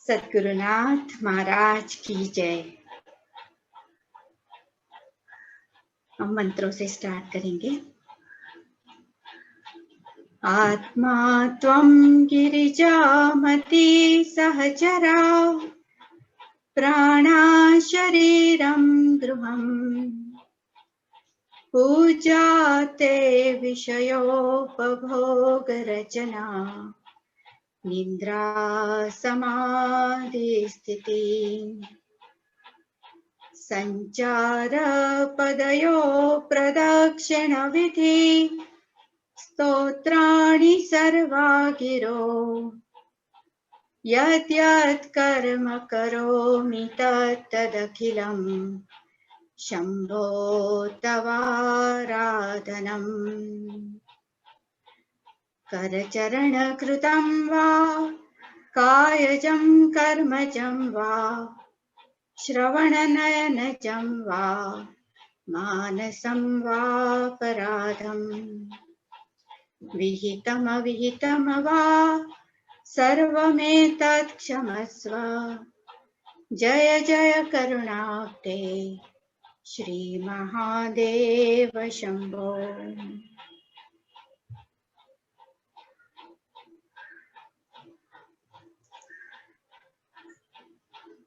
सद्गुरुनाथ महाराज की जय। हम मंत्रों से स्टार्ट करेंगे। आत्मा त्वं गिरिजामती सहचरा, प्राणा शरीरं गृहम्, पूजा ते विषयोपभोगरचना, निद्रा समाधि स्थिति। संचार पदयो प्रदक्षिण विधि, स्तोत्राणि सर्वा गिरो, यद्यत् कर्म करोमि तत्तदखिलं शम्भो तवाराधनम्। करचरण कृतं वा कायजं कर्मजं वा, श्रवणनयनजं वा मानसं वापराधम्, विहितमविहितं वा सर्वमेतत् क्षमस्व। जय जय करुणाब्धे श्री महादेव शंभो।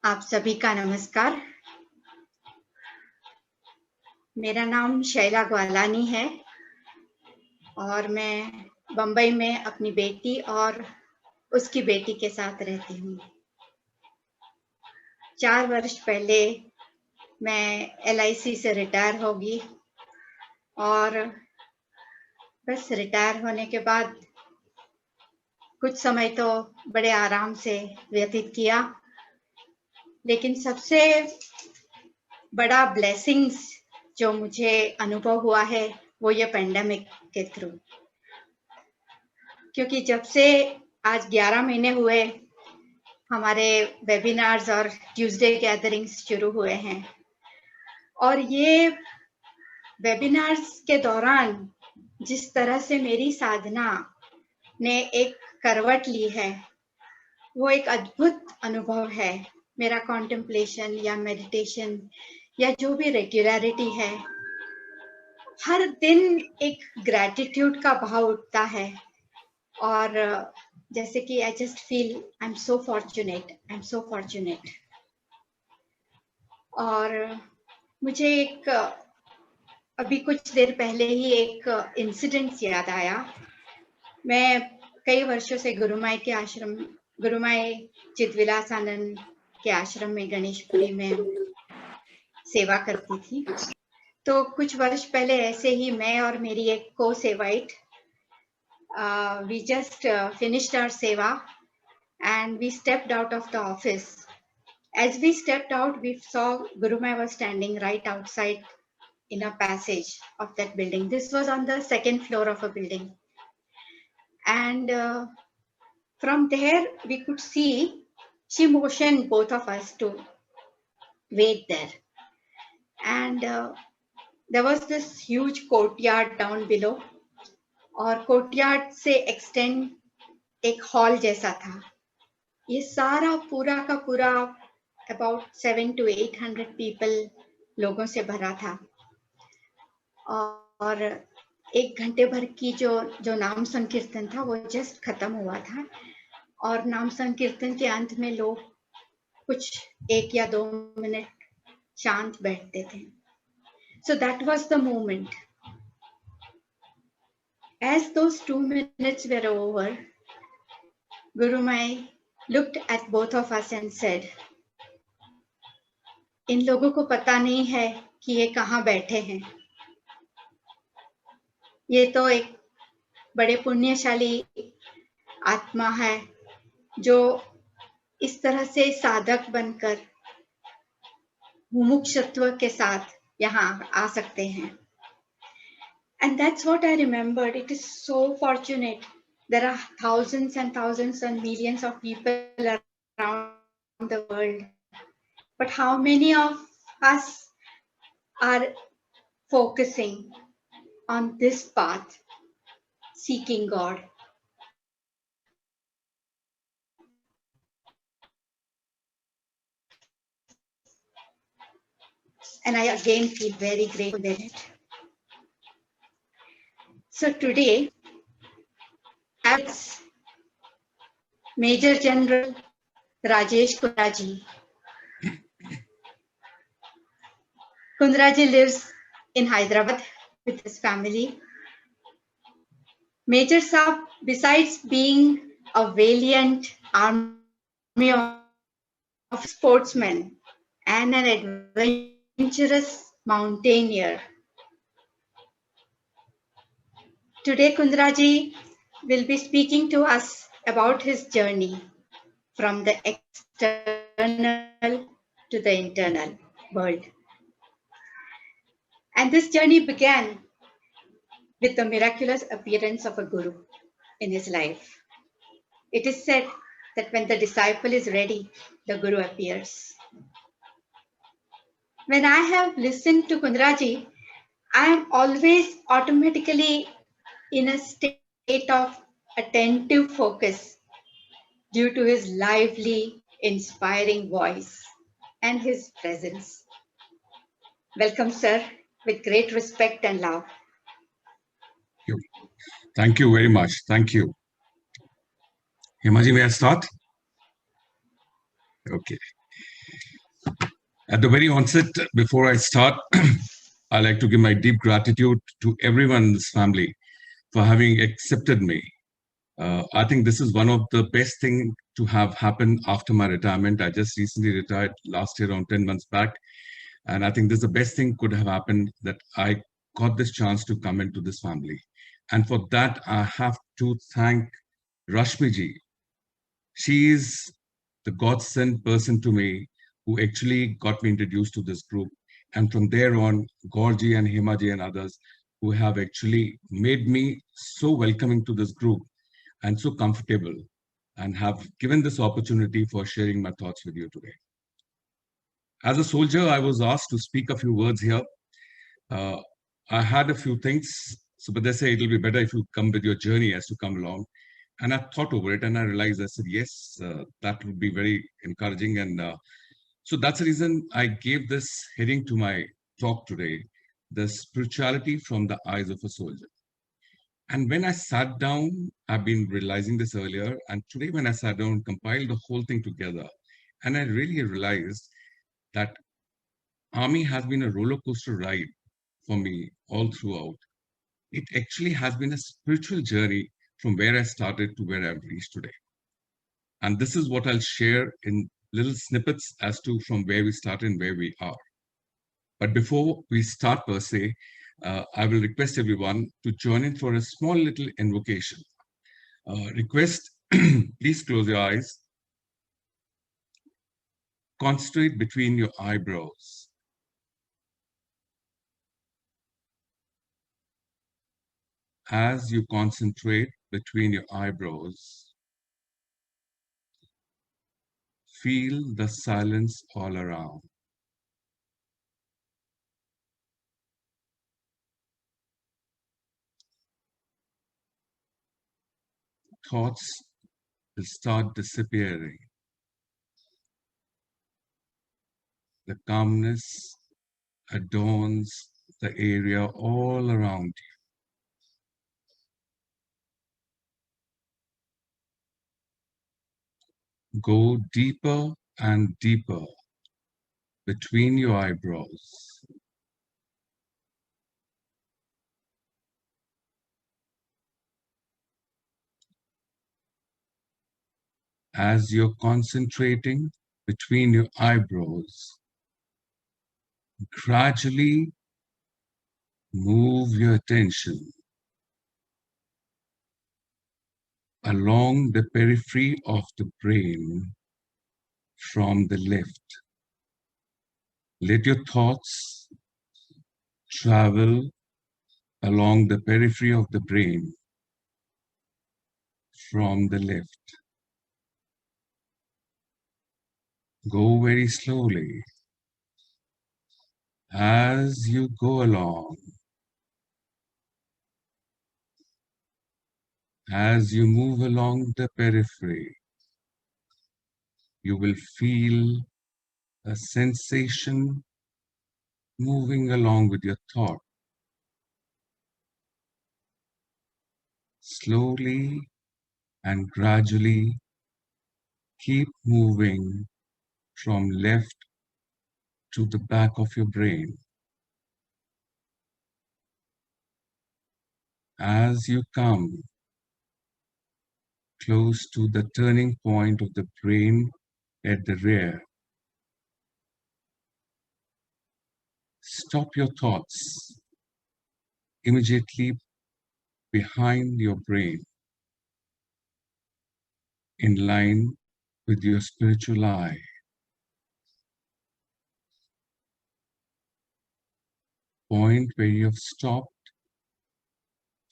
आप सभी का नमस्कार। मेरा नाम शैला ग्वालानी है और मैं बम्बई में अपनी बेटी और उसकी बेटी के साथ रहती हूँ। 4 वर्ष पहले मैं LIC से रिटायर होगी और बस रिटायर होने के बाद कुछ समय तो बड़े आराम से व्यतीत किया, लेकिन सबसे बड़ा ब्लेसिंग्स जो मुझे अनुभव हुआ है वो ये पेंडेमिक के थ्रू, क्योंकि जब से आज 11 महीने हुए हमारे वेबिनार्स और ट्यूसडे गैदरिंग्स शुरू हुए हैं, और ये वेबिनार्स के दौरान जिस तरह से मेरी साधना ने एक करवट ली है वो एक अद्भुत अनुभव है। मेरा कॉन्टेम्पलेशन या मेडिटेशन या जो भी रेगुलरिटी है, हर दिन एक ग्रैटिट्यूड का भाव उठता है और जैसे कि I just feel I am so fortunate. और मुझे एक अभी कुछ देर पहले ही एक इंसिडेंट याद आया। मैं कई वर्षों से गुरुमाई चितविलास आनंद के आश्रम में गणेशपुरी में सेवा करती थी। तो कुछ वर्ष पहले ऐसे ही मैं और मेरी एक को सेवाइट we just finished our seva and we stepped out of the office. As we stepped out, we saw Gurumai was standing right outside in a passage of that building. This was on the 2nd floor of a building. And from there, we could see, she motioned both of us to wait there. And there was this huge courtyard down below. और courtyard से extend एक hall जैसा था। ये सारा पूरा का पूरा अबाउट 700 to 800 पीपल लोगों से भरा था। और 1 घंटे भर की जो नाम संकीर्तन था वो जस्ट खत्म हुआ था, और नाम संकीर्तन के अंत में लोग कुछ 1 या 2 मिनट शांत बैठते थे। So that was the moment. As those 2 minutes were over, Gurumai looked at both of us and said, इन लोगों को पता नहीं है कि ये कहाँ बैठे हैं। ये तो एक बड़े पुण्यशाली आत्मा है जो इस तरह से साधक बनकर मुमुक्षुत्व के साथ यहाँ आ सकते हैं। And that's what I remembered. It is so fortunate. There are thousands and thousands and millions of people around the world. But how many of us are focusing on this path, seeking God? and I again feel very grateful in it. So today, as Major General Rajesh Kundraji. Kundraji lives in Hyderabad with his family. Major Saab, besides being a valiant army of sportsmen and an adventurous mountaineer, today Kundraji will be speaking to us about his journey from the external to the internal world. And this journey began with the miraculous appearance of a guru in his life. It is said that when the disciple is ready, the guru appears. When I have listened to Kundraji, I am always automatically in a state of attentive focus due to his lively, inspiring voice and his presence. Welcome, sir, with great respect and love. Thank you very much. Thank you. Hemaji, may I start? Okay. At the very onset, before I start, I'd like to give my deep gratitude to everyone in this family for having accepted me. I think this is one of the best things to have happened after my retirement. I just recently retired last year, around 10 months back. And I think this is the best thing could have happened, that I got this chance to come into this family. And for that, I have to thank Rashmiji. She is the God-sent person to me who actually got me introduced to this group. And from there on, Gaurji and Hemaji and others who have actually made me so welcoming to this group and so comfortable, and have given this opportunity for sharing my thoughts with you today. As a soldier, I was asked to speak a few words here. I had a few things, but they say it'll be better if you come with your journey as to come along. And I thought over it and I realized, I said, yes, that would be very encouraging. And so that's the reason I gave this heading to my talk today, the spirituality from the eyes of a soldier. And when I sat down, I've been realizing this earlier, and today when I sat down, compiled the whole thing together, and I really realized that Army has been a roller coaster ride for me all throughout. It actually has been a spiritual journey from where I started to where I've reached today. And this is what I'll share in little snippets as to from where we started and where we are. But before we start per se, I will request everyone to join in for a small little invocation. Request, please close your eyes. Concentrate between your eyebrows. As you concentrate between your eyebrows, feel the silence all around. Thoughts will start disappearing. The calmness adorns the area all around you. Go deeper and deeper between your eyebrows. As you're concentrating between your eyebrows, gradually move your attention along the periphery of the brain from the left. Let your thoughts travel along the periphery of the brain from the left. Go very slowly. As you go along, as you move along the periphery, you will feel a sensation moving along with your thought. Slowly and gradually keep moving from left to the back of your brain. As you come close to the turning point of the brain at the rear, stop your thoughts immediately behind your brain, in line with your spiritual eye. Point where you have stopped,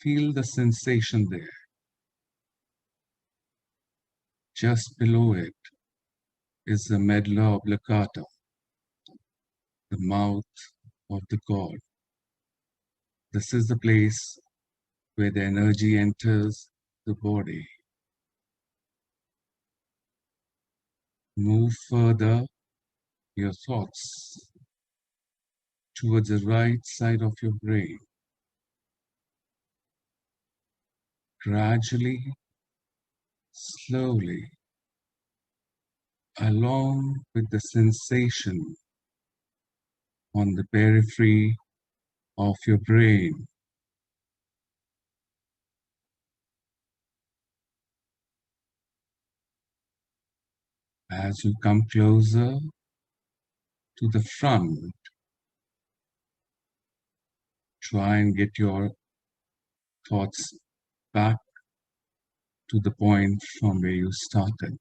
feel the sensation there. Just below it is the medulla oblongata, the mouth of the god. This is the place where the energy enters the body. Move further your thoughts towards the right side of your brain. Gradually, slowly, along with the sensation on the periphery of your brain. As you come closer to the front, try and get your thoughts back to the point from where you started.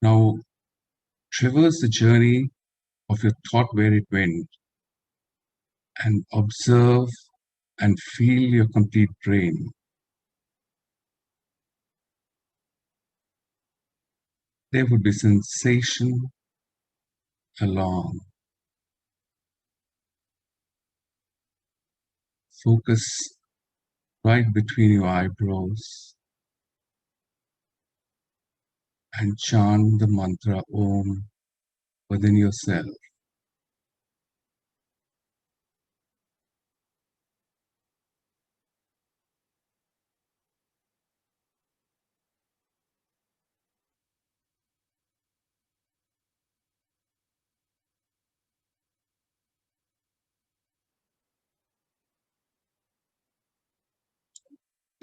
Now, traverse the journey of your thought where it went and observe and feel your complete brain. There would be sensation along. Focus right between your eyebrows and chant the mantra Om within yourself.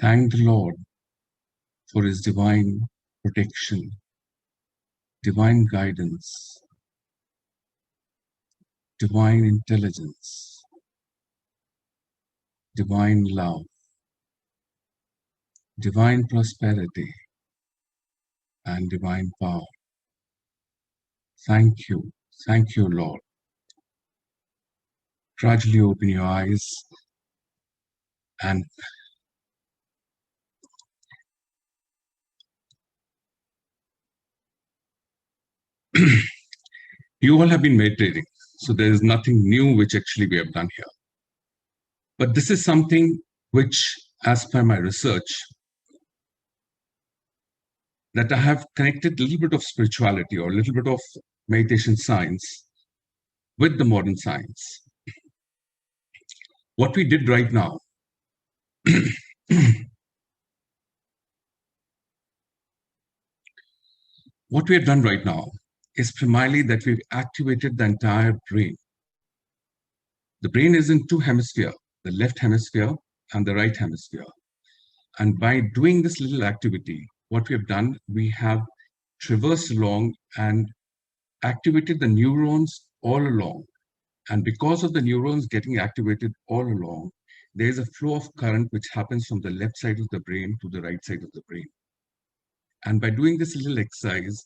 Thank the Lord for His divine protection, divine guidance, divine intelligence, divine love, divine prosperity, and divine power. Thank you, Lord. Gradually open your eyes and you all have been meditating, so there is nothing new which actually we have done here. But this is something which, as per my research, that I have connected a little bit of spirituality or a little bit of meditation science with the modern science. What we did right now, what we have done right now is primarily that we've activated the entire brain. The brain is in two hemispheres, the left hemisphere and the right hemisphere. And by doing this little activity, what we have done, we have traversed along and activated the neurons all along. And because of the neurons getting activated all along, there is a flow of current which happens from the left side of the brain to the right side of the brain. And by doing this little exercise,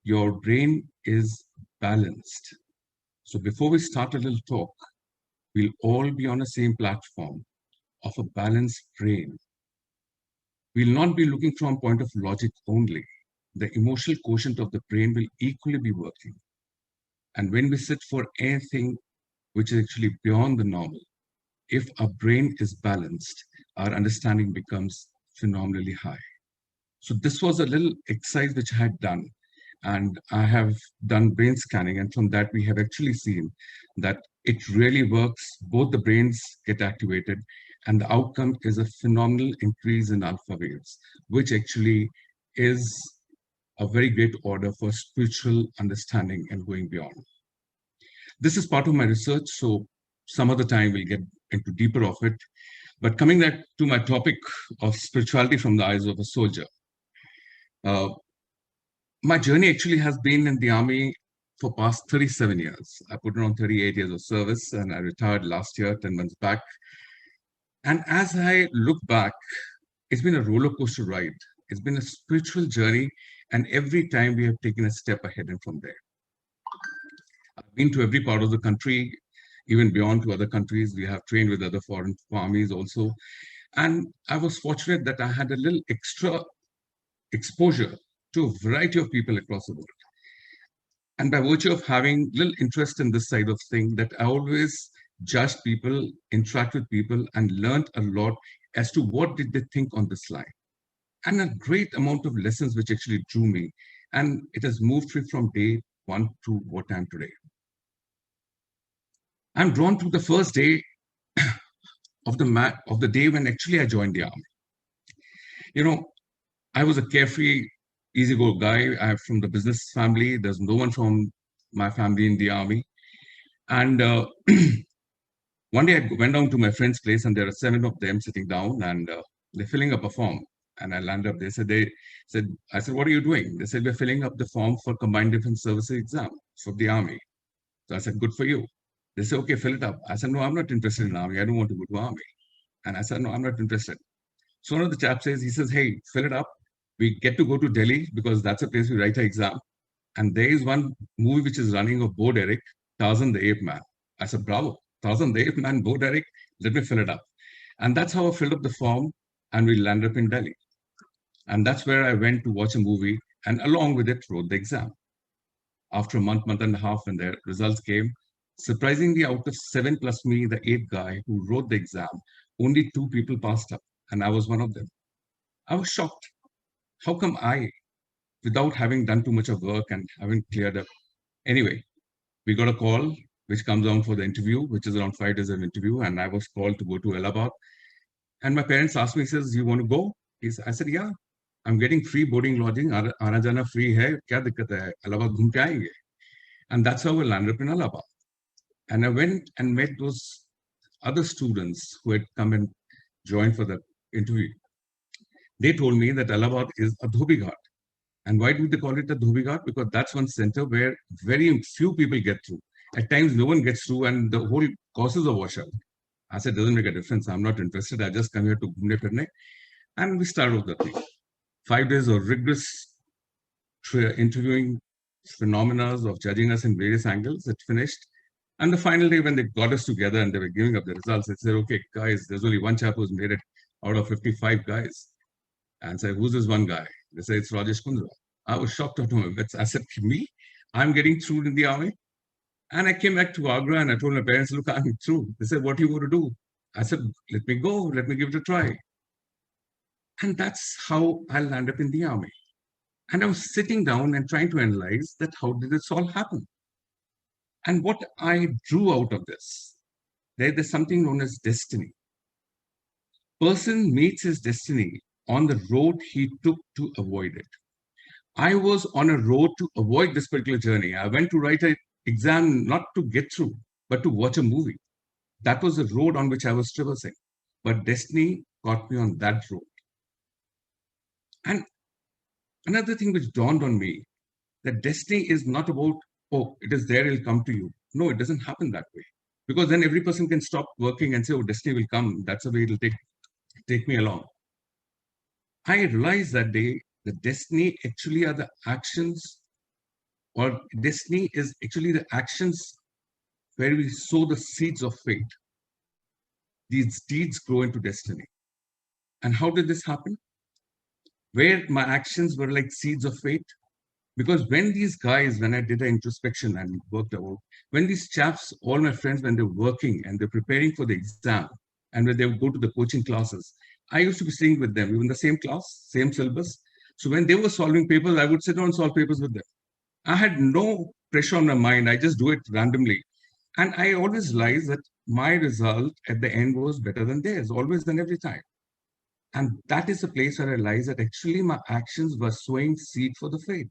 your brain is balanced. So before we start a little talk, we'll all be on the same platform of a balanced brain. We'll not be looking from a point of logic only. The emotional quotient of the brain will equally be working. And when we sit for anything which is actually beyond the normal, if our brain is balanced, our understanding becomes phenomenally high. So this was a little exercise which I had done, and I have done brain scanning, and from that we have actually seen that it really works. Both the brains get activated, and the outcome is a phenomenal increase in alpha waves, which actually is a very great order for spiritual understanding and going beyond. This is part of my research, so some other time we'll get into deeper of it. But coming back to my topic of spirituality from the eyes of a soldier, uh, my journey actually has been in the army for past 37 years. I put around 38 years of service, and I retired last year, 10 months back. And as I look back, it's been a roller coaster ride. It's been a spiritual journey, and every time we have taken a step ahead and from there. I've been to every part of the country, even beyond to other countries. We have trained with other foreign armies also. And I was fortunate that I had a little extra exposure to a variety of people across the world. And by virtue of having little interest in this side of things, that I always judged people, interact with people, and learned a lot as to what did they think on this line. And a great amount of lessons which actually drew me. And it has moved me from day one to what I am today. I'm drawn to the first day of the day when actually I joined the army. You know, I was a carefree, easy-go guy. I'm from the business family. There's no one from my family in the army. And one day I went down to my friend's place, and there are 7 of them sitting down, and they're filling up a form. And I landed up. I said, what are you doing? They said, we're filling up the form for Combined Defense Services exam for the army. So I said, good for you. They said, okay, fill it up. I said, no, I'm not interested in army. I don't want to go to army. And I said, no, I'm not interested. So one of the chaps says, hey, fill it up. We get to go to Delhi because that's a place we write our exam. And there is one movie which is running of Bo Derek, Tarzan the Ape Man. I said, bravo, Tarzan the Ape Man, Bo Derek, let me fill it up. And that's how I filled up the form, and we landed up in Delhi. And that's where I went to watch a movie, and along with it, wrote the exam. After a month and a half, when the results came, surprisingly, out of 7 plus me, the 8th guy who wrote the exam, only 2 people passed up, and I was one of them. I was shocked. How come I, without having done too much of work and having cleared up? Anyway, we got a call which comes on for the interview, which is around 5 days of interview, and I was called to go to Allahabad. And my parents asked me, says, you want to go? I said, yeah, I'm getting free boarding lodging. Aana jana free hai. Kya dikkat hai? Allahabad ghum ke aayenge. And that's how I landed up in Allahabad. And I went and met those other students who had come and joined for the interview. They told me that Allahabad is a Dhobi Ghat. And why do they call it a Dhobi Ghat? Because that's one center where very few people get through. At times, no one gets through, and the whole courses are washed out. I said, doesn't make a difference. I'm not interested. I just come here to ghumne firne. And we started with the thing. 5 days of rigorous interviewing, phenomena of judging us in various angles. It finished. And the final day, when they got us together and they were giving up the results, they said, okay, guys, there's only one chap who's made it out of 55 guys. And I said, who's this one guy? They said, it's Rajesh Kundra. I was shocked out of my wits. I said, me? I'm getting through in the army? And I came back to Agra and I told my parents, look, I'm through. They said, what are you going to do? I said, let me go. Let me give it a try. And that's how I landed up in the army. And I was sitting down and trying to analyze that how did this all happen? And what I drew out of this, there's something known as destiny. Person meets his destiny on the road he took to avoid it. I was on a road to avoid this particular journey. I went to write an exam not to get through, but to watch a movie. That was the road on which I was traversing. But destiny caught me on that road. And another thing which dawned on me, that destiny is not about, oh, it is there, it'll come to you. No, it doesn't happen that way. Because then every person can stop working and say, oh, destiny will come. That's the way it'll take me along. I realized that day that destiny actually are the actions, or destiny is actually the actions where we sow the seeds of fate. These deeds grow into destiny. And how did this happen? Where my actions were like seeds of fate. Because when these guys, when I did an introspection and worked out, when these chaps, all my friends, when they're working and they're preparing for the exam, and when they would go to the coaching classes, I used to be sitting with them, even the same class, same syllabus. So when they were solving papers, I would sit down and solve papers with them. I had no pressure on my mind. I just do it randomly. And I always realized that my result at the end was better than theirs, always and every time. And that is the place where I realized that actually my actions were sowing seed for the faith.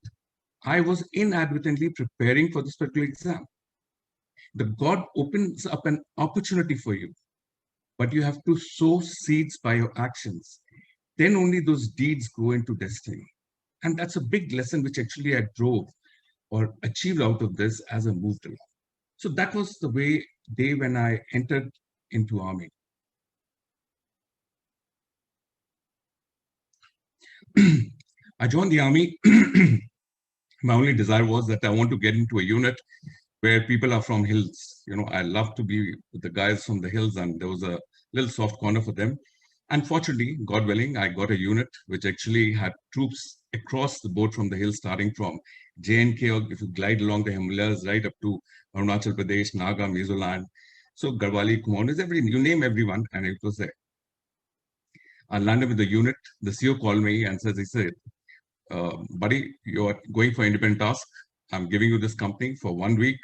I was inadvertently preparing for this particular exam. The God opens up an opportunity for you, but you have to sow seeds by your actions. Then only those deeds grow into destiny. And that's a big lesson which actually I drove or achieved out of this as I moved along. So that was the day when I entered into army. I joined the army. My only desire was that I want to get into a unit where people are from hills. You know, I love to be with the guys from the hills, and there was a little soft corner for them. Unfortunately, God willing, I got a unit which actually had troops across the board from the hills, starting from J&K, or if you glide along the Himalayas, right up to Arunachal Pradesh, Naga, Mizoland. So Garhwali, Kumaon, you name everyone, and it was there. I landed with the unit. The CO called me and he said, buddy, you're going for independent task. I'm giving you this company for 1 week.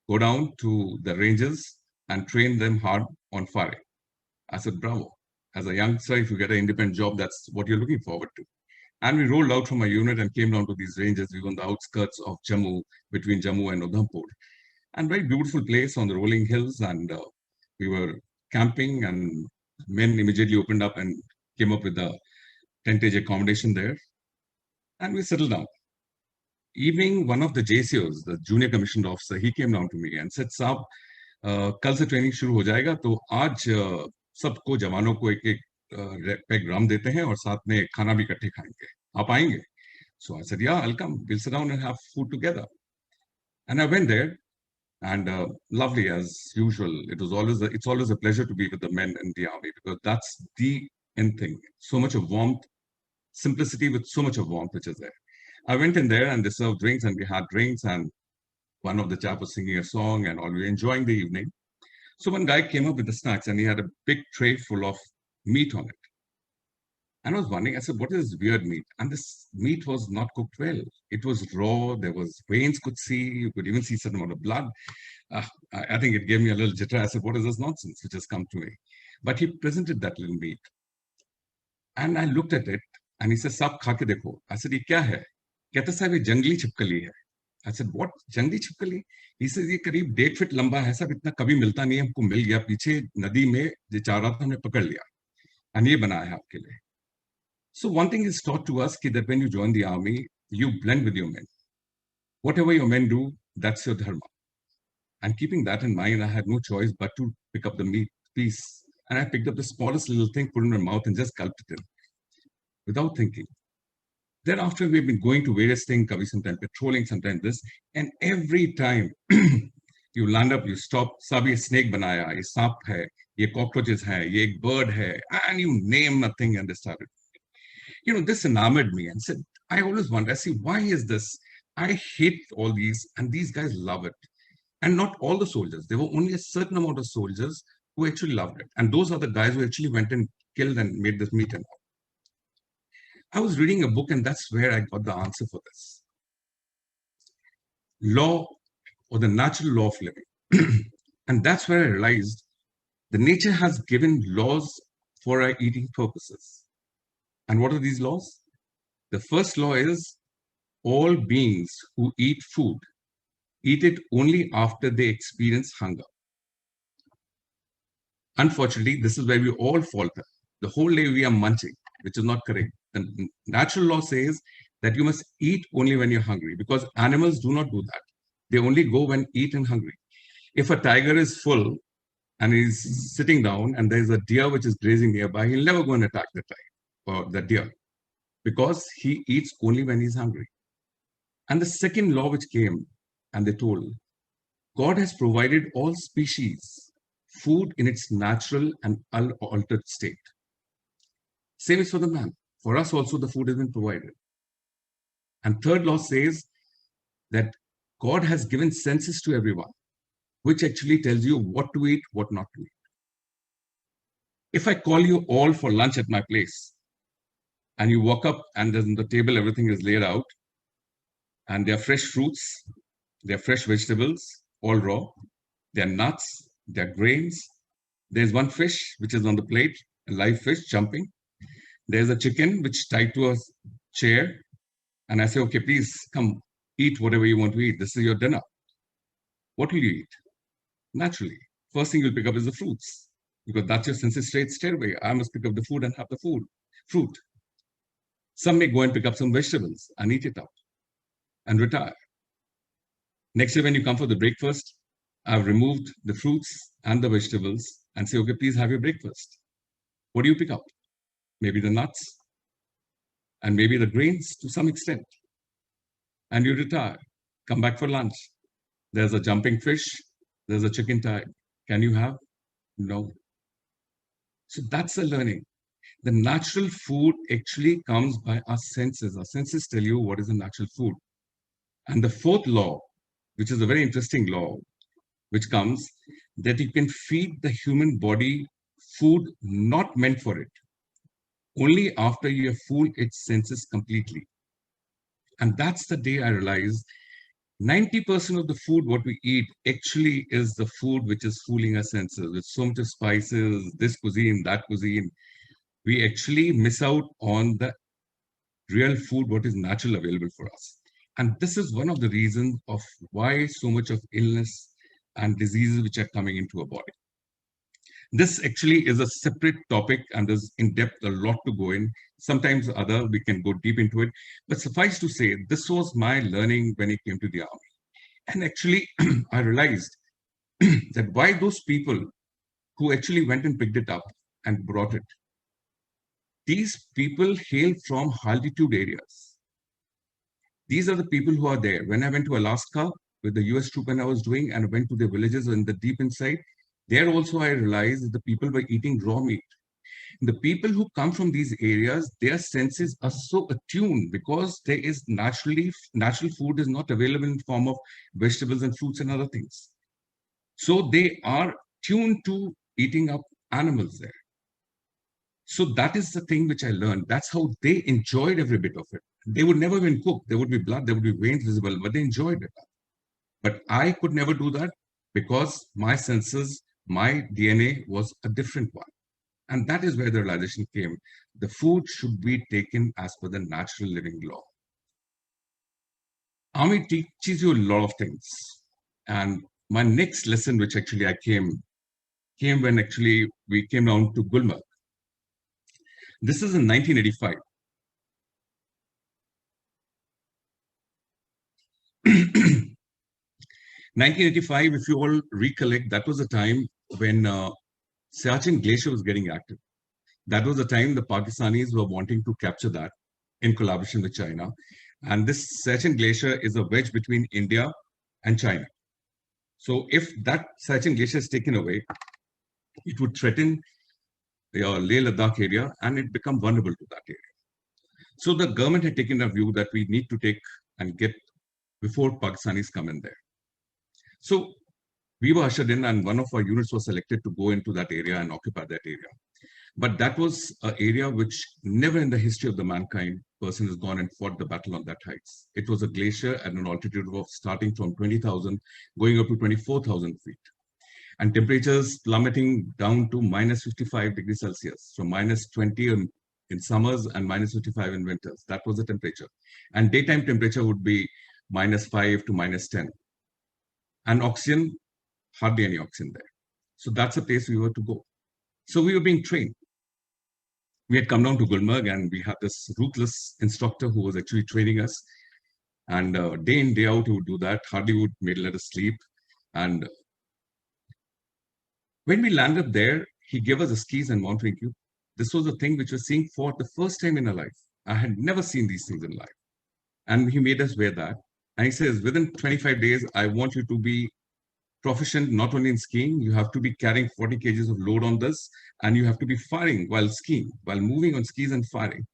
Go down to the ranges and train them hard on firing. I said, bravo. As a youngster, if you get an independent job, that's what you're looking forward to. And we rolled out from my unit and came down to these ranges. We were on the outskirts of Jammu, between Jammu and Udhampur. And very beautiful place on the rolling hills. And we were camping, and men immediately opened up and came up with a tentage accommodation there. And we settled down. Evening, one of the JCOs, the junior commissioned officer, he came down to me and said, "Saab, कल से training शुरू हो जाएगा, तो आज सबको जवानों को एक पैक राम देते हैं और साथ में खाना भी इकट्ठे खाएंगे. आप आएंगे?" So I said, "Yeah, I'll come. We'll sit down and have food together." And I went there, and lovely as usual. It's always a pleasure to be with the men in the army, because that's the end thing. So much of warmth, simplicity with so much of warmth which is there. I went in there and they served drinks, and we had drinks, and one of the chap was singing a song, and all we were enjoying the evening. So one guy came up with the snacks, and he had a big tray full of meat on it. And I was wondering, I said, what is this weird meat? And this meat was not cooked well. It was raw. There was veins could see. You could even see some amount of blood. I think it gave me a little jitter. I said, what is this nonsense which has come to me? But he presented that little meat. And I looked at it, and he said, "Saab, kha ke dekho." I said, "Ye kya hai?" Kehta sahab, ye jangli chipkali hai. I said, "What? Jangli chipkali?" He says, "ये करीब 1.5 feet लंबा है साहब, इतना कभी मिलता नहीं है, हमको मिल गया पीछे नदी में, जो जा रहा था हमने पकड़ लिया, और ये बनाया है आपके लिए." So one thing is taught to us that when you join the army, you blend with your men. Whatever your men do, that's your dharma. And keeping that in mind, I had no choice but to pick up the meat piece. And I picked up the smallest little thing, put it in my mouth, and just gulped it in, without thinking. Thereafter, we've been going to various things, sometimes patrolling, sometimes this, and every time you land up, you stop, "Sab, ye snake banaya, ye saap hai, ye cockroaches hai, ye ek bird hai," and you name nothing, and they started. You know, this enamored me and said, I always wonder, I see, why is this? I hate all these, and these guys love it. And not all the soldiers. There were only a certain amount of soldiers who actually loved it. And those are the guys who actually went and killed and made this meat and all. I was reading a book, and that's where I got the answer for this. Law, or the natural law of living. And that's where I realized the nature has given laws for our eating purposes. And what are these laws? The first law is all beings who eat food eat it only after they experience hunger. Unfortunately, this is where we all falter. The whole day we are munching, which is not correct. The natural law says that you must eat only when you're hungry, because animals do not do that. They only go when eat and hungry. If a tiger is full and he's sitting down and there's a deer which is grazing nearby, he'll never go and attack the tiger or the deer, because he eats only when he's hungry. And the second law which came, and they told, God has provided all species food in its natural and unaltered state. Same is for the man. For us also the food has been provided. And third law says that God has given senses to everyone, which actually tells you what to eat, what not to eat. If I call you all for lunch at my place, and you walk up and on the table, everything is laid out. And there are fresh fruits, there are fresh vegetables, all raw. There are nuts, there are grains. There's one fish which is on the plate, a live fish jumping. There's a chicken which tied to a chair. And I say, okay, please come eat whatever you want to eat. This is your dinner. What will you eat? Naturally, first thing you'll pick up is the fruits, because that's your sensory stairway. I must pick up the food and have the fruit. Some may go and pick up some vegetables and eat it up and retire. Next day, when you come for the breakfast, I've removed the fruits and the vegetables and say, okay, please have your breakfast. What do you pick up? Maybe the nuts and maybe the grains to some extent. And you retire, come back for lunch. There's a jumping fish, there's a chicken tie. Can you have? No. So that's the learning. The natural food actually comes by our senses. Our senses tell you what is the natural food. And the fourth law, which is a very interesting law, which comes that you can feed the human body food not meant for it, only after you have fooled its senses completely. And that's the day I realized 90% of the food what we eat actually is the food which is fooling our senses with so much of spices, this cuisine, that cuisine. We actually miss out on the real food what is natural available for us. And this is one of the reasons of why so much of illness and diseases which are coming into our body. This actually is a separate topic and there's in depth a lot to go in. Sometimes other we can go deep into it, but suffice to say, this was my learning when it came to the army. And actually, I realized that why those people who actually went and picked it up and brought it, these people hail from altitude areas. These are the people who are there. When I went to Alaska with the US troop and I was doing, and I went to their villages in the deep inside, there also I realized that the people were eating raw meat. The people who come from these areas, their senses are so attuned because there is natural food is not available in the form of vegetables and fruits and other things. So they are tuned to eating up animals there. So that is the thing which I learned. That's how they enjoyed every bit of it. They would never even cook. There would be blood, there would be veins visible, but they enjoyed it. But I could never do that because my senses, my DNA was a different one. And that is where the realization came. The food should be taken as per the natural living law. Army teaches you a lot of things. And my next lesson, which actually I came when actually we came down to Gulmarg. This is in 1985. 1985, if you all recollect, that was the time when Siachen Glacier was getting active. That was the time the Pakistanis were wanting to capture that in collaboration with China. And this Siachen Glacier is a wedge between India and China. So if that Siachen Glacier is taken away, it would threaten the Leh Ladakh area and it become vulnerable to that area. So the government had taken a view that we need to take and get before Pakistanis come in there. So we were ushered in and one of our units was selected to go into that area and occupy that area. But that was an area which never in the history of the mankind person has gone and fought the battle on that heights. It was a glacier at an altitude of starting from 20,000, going up to 24,000 feet. And temperatures plummeting down to minus 55 degrees Celsius, from minus 20 in summers and minus 55 in winters. That was the temperature. And daytime temperature would be minus 5 to minus 10. And oxygen, hardly any oxygen there. So that's the place we were to go. So we were being trained. We had come down to Gulmarg and we had this ruthless instructor who was actually training us. And day in, day out, he would do that. Hardly would let us sleep. And when we landed there, he gave us the skis and mountain cube. This was a thing which we were seeing for the first time in our life. I had never seen these things in life. And he made us wear that. And he says, within 25 days, I want you to be proficient not only in skiing, you have to be carrying 40 kgs of load on this, and you have to be firing while skiing, while moving on skis and firing.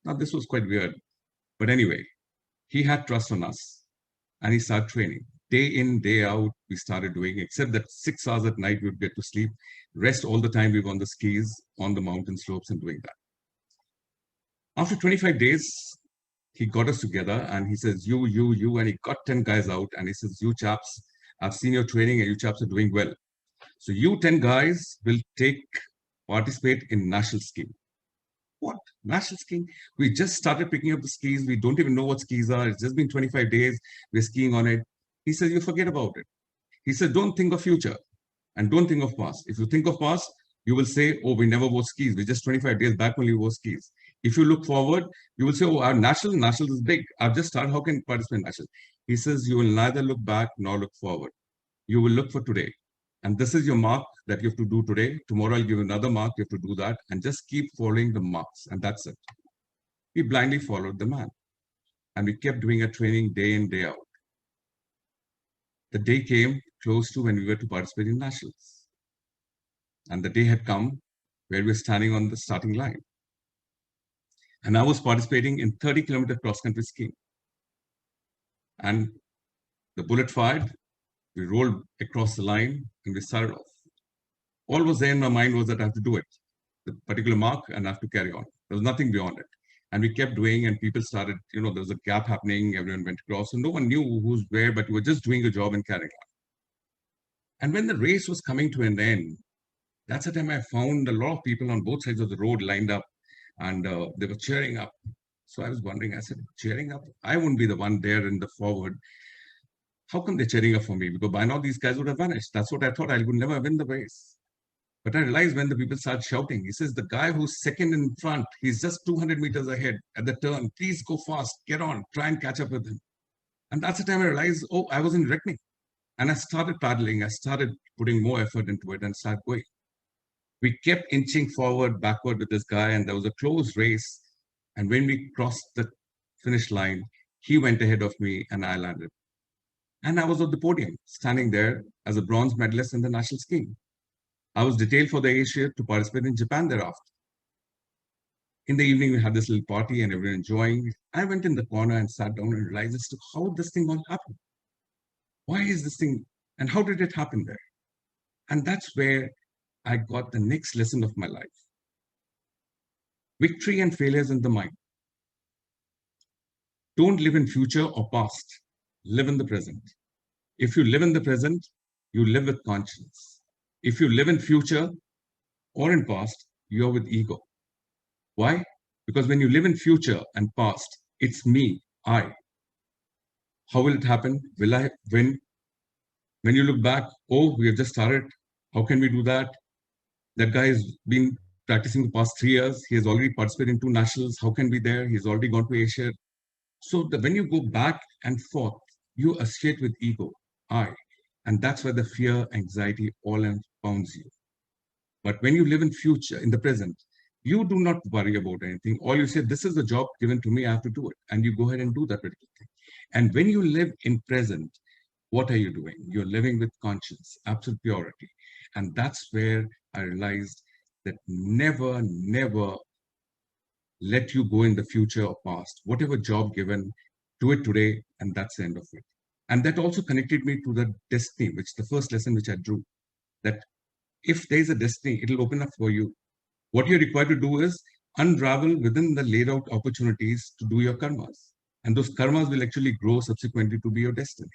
Now, this was quite weird. But anyway, he had trust on us, and he started training. Day in, day out, we started doing, except that 6 hours at night, we would get to sleep. Rest all the time, we were on the skis, on the mountain slopes and doing that. After 25 days, he got us together and he says, you, and he got 10 guys out and he says, you chaps, I've seen your training and you chaps are doing well. So you 10 guys will participate in national scheme. What? National skiing? We just started picking up the skis. We don't even know what skis are. It's just been 25 days. We're skiing on it. He says, you forget about it. He said, don't think of future and don't think of past. If you think of past, you will say, oh, we never wore skis. We just 25 days back only wore skis. If you look forward, you will say, oh, our national is big. I've just started. How can you participate in national? He says, you will neither look back nor look forward. You will look for today. And this is your mark that you have to do today. Tomorrow I'll give another mark. You have to do that and just keep following the marks. And that's it. We blindly followed the man. And we kept doing a training day in, day out. The day came close to when we were to participate in nationals. And the day had come where we were standing on the starting line. And I was participating in 30-kilometer cross-country skiing. And the bullet fired, we rolled across the line and we started off. All was there in my mind was that I have to do it, the particular mark, and I have to carry on. There was nothing beyond it. And we kept doing, and people started, there was a gap happening, everyone went across, and no one knew who's where, but we were just doing a job and carrying on. And when the race was coming to an end, that's the time I found a lot of people on both sides of the road lined up, and they were cheering up. So I was wondering, I said, cheering up? I wouldn't be the one there in the forward. How come they're cheering up for me? Because by now these guys would have vanished. That's what I thought. I would never win the race. But I realized when the people start shouting, he says, the guy who's second in front, he's just 200 meters ahead at the turn. Please go fast, get on, try and catch up with him. And that's the time I realized, oh, I was in reckoning. And I started paddling. I started putting more effort into it and started going. We kept inching forward, backward with this guy, and there was a close race. And when we crossed the finish line, he went ahead of me and I landed. And I was at the podium, standing there as a bronze medalist in the national skiing. I was detailed for the Asia to participate in Japan thereafter. In the evening, we had this little party and everyone enjoying. I went in the corner and sat down and realized as to how this thing all happened. Why is this thing, and how did it happen there? And that's where I got the next lesson of my life. Victory and failures in the mind. Don't live in future or past. Live in the present. If you live in the present, you live with conscience. If you live in future or in past, you're with ego. Why? Because when you live in future and past, it's me, I. How will it happen? Will I win? When you look back, oh, we have just started. How can we do that? That guy has been practicing the past 3 years. He has already participated in 2 nationals. How can we be there? He's already gone to Asia. So when you go back and forth, you associate with ego, I. And that's where the fear, anxiety, all pounds you. But when you live in future, in the present, you do not worry about anything. All you say, this is the job given to me, I have to do it. And you go ahead and do that particular thing. And when you live in present, what are you doing? You're living with conscience, absolute purity. And that's where I realized that never, never let you go in the future or past. Whatever job given, do it today, and that's the end of it. And that also connected me to the destiny, which the first lesson which I drew, that if there's a destiny, it'll open up for you. What you're required to do is unravel within the laid out opportunities to do your karmas. And those karmas will actually grow subsequently to be your destiny.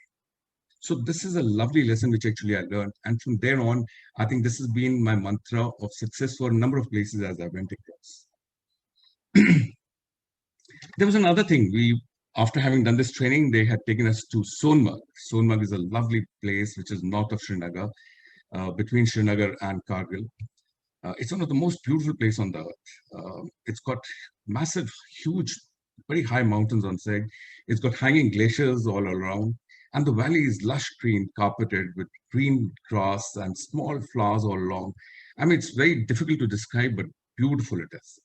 So this is a lovely lesson which actually I learned. And from there on, I think this has been my mantra of success for a number of places as I went across. There was another thing. After having done this training, they had taken us to Sonmarg. Sonmarg is a lovely place which is north of Srinagar, between Srinagar and Kargil. It's one of the most beautiful places on the earth. It's got massive, huge, very high mountains on side. It's got hanging glaciers all around. And the valley is lush green, carpeted with green grass and small flowers all along. I mean, it's very difficult to describe, but beautiful it is.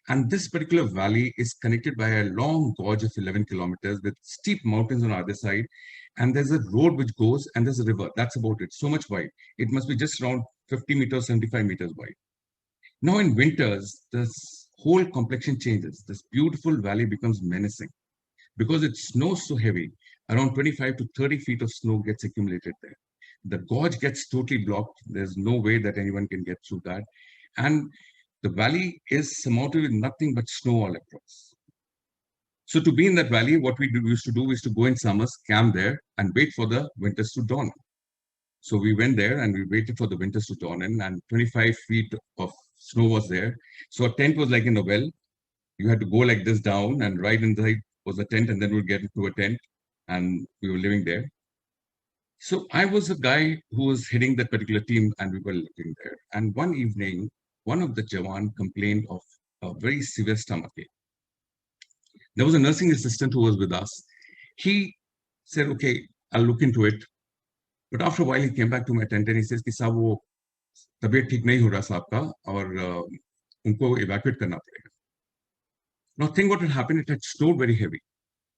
And this particular valley is connected by a long gorge of 11 kilometers with steep mountains on either side. And there's a road which goes, and there's a river. That's about it. So much wide. It must be just around 50 meters, 75 meters wide. Now in winters, this whole complexion changes. This beautiful valley becomes menacing because it snows so heavy. Around 25 to 30 feet of snow gets accumulated there. The gorge gets totally blocked. There's no way that anyone can get through that. And the valley is surmounted with nothing but snow all across. So to be in that valley, what we used to do is to go in summers, camp there, and wait for the winters to dawn. So we went there and we waited for the winters to dawn in, and 25 feet of snow was there. So a tent was like in a well. You had to go like this down, and right inside was a tent, and then we'd get into a tent, and we were living there. So I was a guy who was heading that particular team, and we were living there. And one evening, one of the Jawan complained of a very severe stomachache. There was a nursing assistant who was with us. He said, okay, I'll look into it. But after a while, he came back to my tent and he says, कि साहब वो तबीयत ठीक नहीं हो रहा साहब का और उनको evacuate करना पड़ेगा. Now think what had happened, it had snowed very heavy.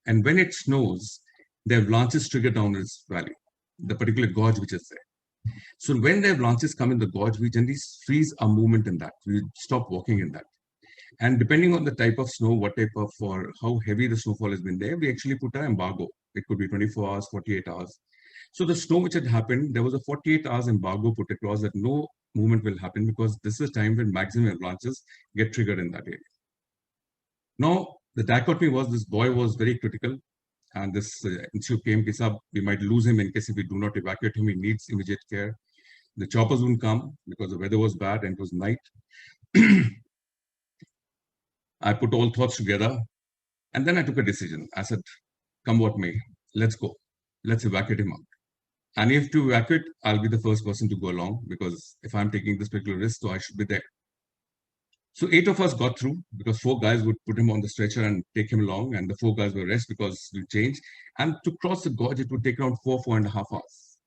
And when it snows, the avalanches trigger down this valley, the particular gorge which is there. So when the avalanches come in the gorge, we generally freeze our movement in that. We stop walking in that. And depending on the type of snow, what type of, or how heavy the snowfall has been there, we actually put an embargo. It could be 24 hours, 48 hours. So the snow which had happened, there was a 48 hours embargo put across that no movement will happen because this is a time when maximum avalanches get triggered in that area. Now, the dichotomy was this boy was very critical, and this issue came, we might lose him in case if we do not evacuate him, he needs immediate care. The choppers wouldn't come because the weather was bad and it was night. I put all thoughts together, and then I took a decision. I said, come what may, let's go. Let's evacuate him out. And if to evacuate, I'll be the first person to go along because if I'm taking this particular risk, so I should be there. So 8 of us got through because 4 guys would put him on the stretcher and take him along, and the 4 guys were rest because we changed. And to cross the gorge, it would take around 4.5 hours.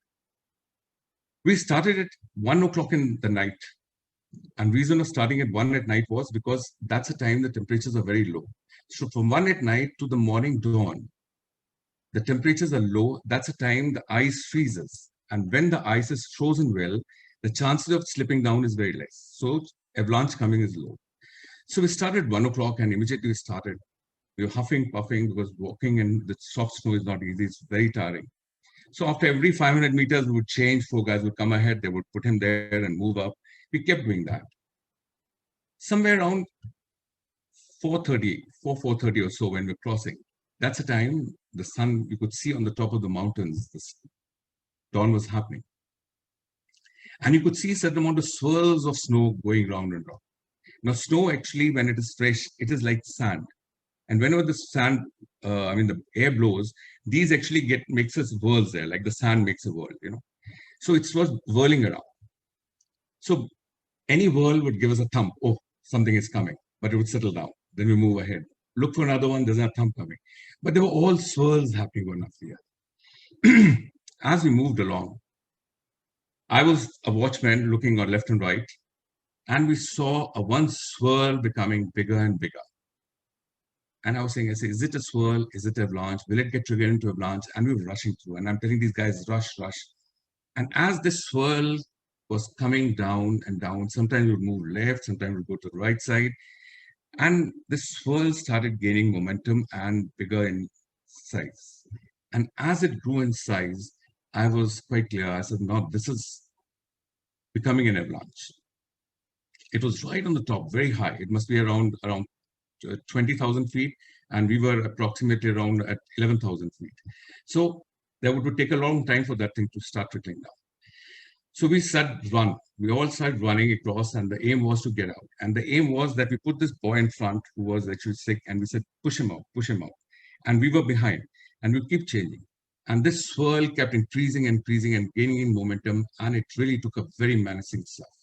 We started at 1 o'clock in the night. And reason of starting at 1 at night was because that's a time the temperatures are very low. So from 1 at night to the morning dawn, the temperatures are low. That's a time the ice freezes. And when the ice is frozen well, the chances of slipping down is very less. So avalanche coming is low. So we started 1 o'clock and immediately we started. We were huffing, puffing because walking in the soft snow is not easy. It's very tiring. So after every 500 meters, we would change. 4 guys would come ahead. They would put him there and move up. We kept doing that. Somewhere around 4:30 or so when we're crossing, that's the time the sun, you could see on the top of the mountains, the dawn was happening. And you could see a certain amount of swirls of snow going round and round. Now, snow actually, when it is fresh, it is like sand. And whenever the sand, the air blows, these actually makes us whirls there, like the sand makes a whirl, you know. So it was whirling around. So any whirl would give us a thump. Oh, something is coming, but it would settle down. Then we move ahead. Look for another one, there's a thump coming. But there were all swirls happening one after the other. As we moved along, I was a watchman looking on left and right, and we saw a one swirl becoming bigger and bigger. And I say, is it a swirl? Is it an avalanche? Will it get triggered into avalanche? And we were rushing through, and I'm telling these guys, rush, rush. And as this swirl was coming down and down, sometimes we would move left, sometimes we would go to the right side. And the swirl started gaining momentum and bigger in size. And as it grew in size, I was quite clear. I said, no, this is becoming an avalanche. It was right on the top, very high. It must be around 20,000 feet. And we were approximately around at 11,000 feet. So that would take a long time for that thing to start trickling down. So we said, run. We all started running across, and the aim was to get out. And the aim was that we put this boy in front who was actually sick, and we said, push him out, push him out. And we were behind, and we keep changing. And this swirl kept increasing and increasing and gaining in momentum, and it really took a very menacing stuff.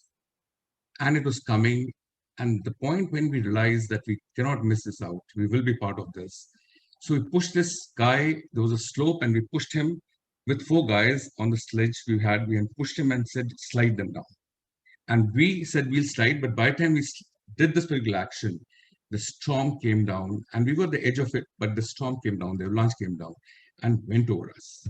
And it was coming, and the point when we realized that we cannot miss this out, we will be part of this. So we pushed this guy, there was a slope, and we pushed him with 4 guys on the sledge we had pushed him and said, slide them down. And we said, we'll slide, but by the time we did this particular action, the storm came down, and we were at the edge of it, but the storm came down, the avalanche came down and went over us.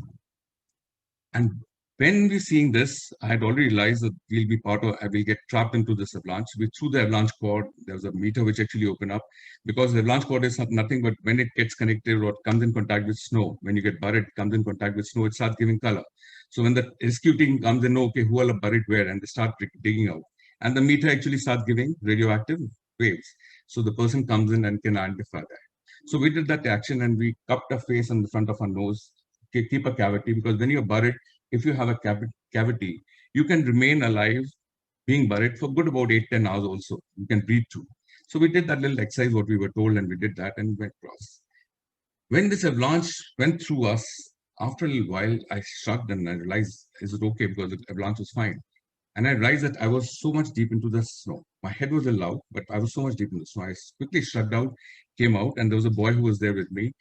And when we're seeing this, I had already realized that we'll be we'll get trapped into this avalanche. We threw the avalanche cord. There was a meter which actually opened up, because the avalanche cord is nothing but when it gets connected or comes in contact with snow, when you get buried, comes in contact with snow, it starts giving color. So when the rescue team comes in, okay, who are buried where, and they start digging out. And the meter actually starts giving radioactive waves. So the person comes in and can identify that. So we did that action and we cupped our face in the front of our nose, keep a cavity, because when you're buried, if you have a cavity, you can remain alive being buried for good about 8-10 hours also. You can breathe too. So we did that little exercise, what we were told, and we did that and went across. When this avalanche went through us, after a little while, I shrugged and I realized, is it okay? Because the avalanche was fine. And I realized that I was so much deep into the snow. My head was a little loud, but I was so much deep in the snow. I quickly shrugged out, came out, and there was a boy who was there with me.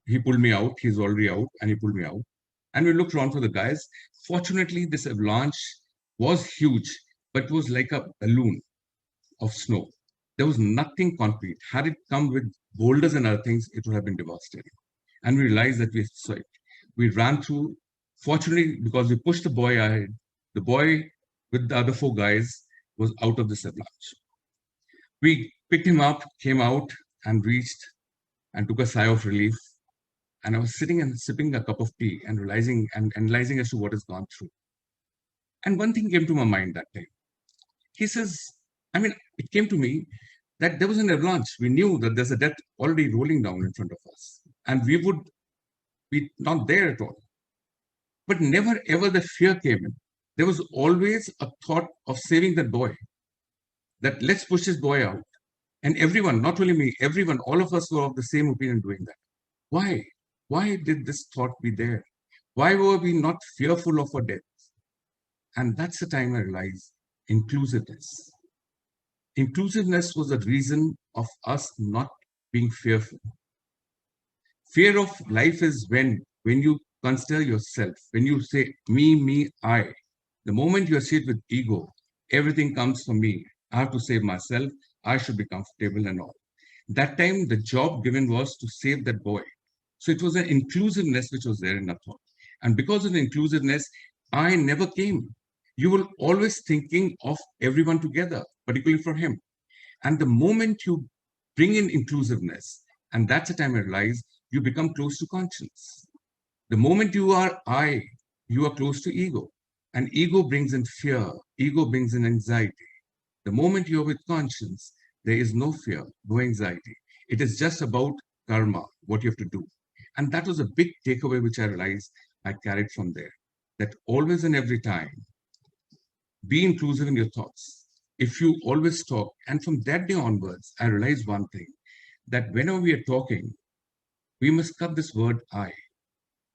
He pulled me out. He's already out, and he pulled me out. And we looked around for the guys. Fortunately, this avalanche was huge, but it was like a balloon of snow. There was nothing concrete. Had it come with boulders and other things, it would have been devastating. And we realized that we saw it. We ran through. Fortunately, because we pushed the boy ahead, the boy with the other 4 guys was out of this avalanche. We picked him up, came out, and reached and took a sigh of relief. And I was sitting and sipping a cup of tea and realizing and analyzing as to what has gone through. And one thing came to my mind that day. He says, it came to me that there was an avalanche. We knew that there's a death already rolling down in front of us, and we would be not there at all. But never ever the fear came in. There was always a thought of saving that boy, that let's push this boy out. And everyone, not only me, everyone, all of us were of the same opinion doing that. Why? Why did this thought be there? Why were we not fearful of our death? And that's the time I realized inclusiveness. Inclusiveness was the reason of us not being fearful. Fear of life is when you consider yourself, when you say me, I. The moment you associate with ego, everything comes from me. I have to save myself. I should be comfortable and all. That time, the job given was to save that boy. So it was an inclusiveness which was there in our thought. And because of the inclusiveness, I never came. You were always thinking of everyone together, particularly for him. And the moment you bring in inclusiveness, and that's the time I realize you become close to conscience. The moment you are I, you are close to ego. And ego brings in fear. Ego brings in anxiety. The moment you're with conscience, there is no fear, no anxiety. It is just about karma, what you have to do. And that was a big takeaway which I realized I carried from there. That always and every time, be inclusive in your thoughts. If you always talk, and from that day onwards, I realized one thing, that whenever we are talking, we must cut this word I.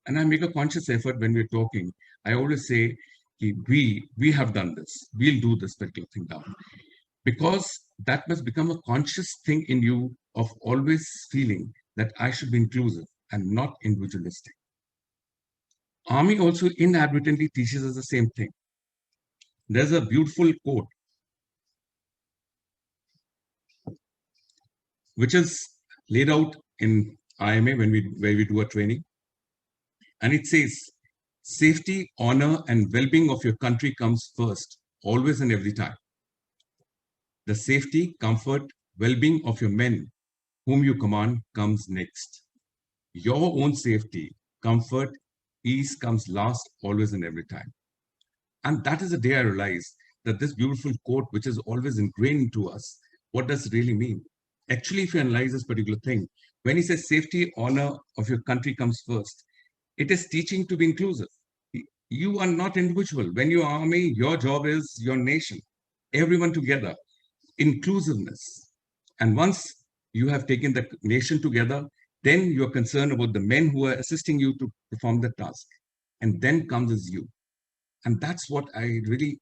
And I make a conscious effort when we're talking. I always say, we have done this. We'll do this particular thing down. Because that must become a conscious thing in you of always feeling that I should be inclusive and not individualistic. Army also inadvertently teaches us the same thing. There's a beautiful quote which is laid out in IMA where we do a training. And it says, safety, honor, and well-being of your country comes first, always and every time. The safety, comfort, well-being of your men whom you command comes next. Your own safety, comfort, ease comes last, always and every time. And that is the day I realized that this beautiful quote, which is always ingrained into us, what does it really mean? Actually, if you analyze this particular thing, when he says safety, honor of your country comes first, it is teaching to be inclusive. You are not individual. When you are army, your job is your nation, everyone together, inclusiveness. And once you have taken the nation together, then you're concerned about the men who are assisting you to perform the task. And then comes as you. And that's what I really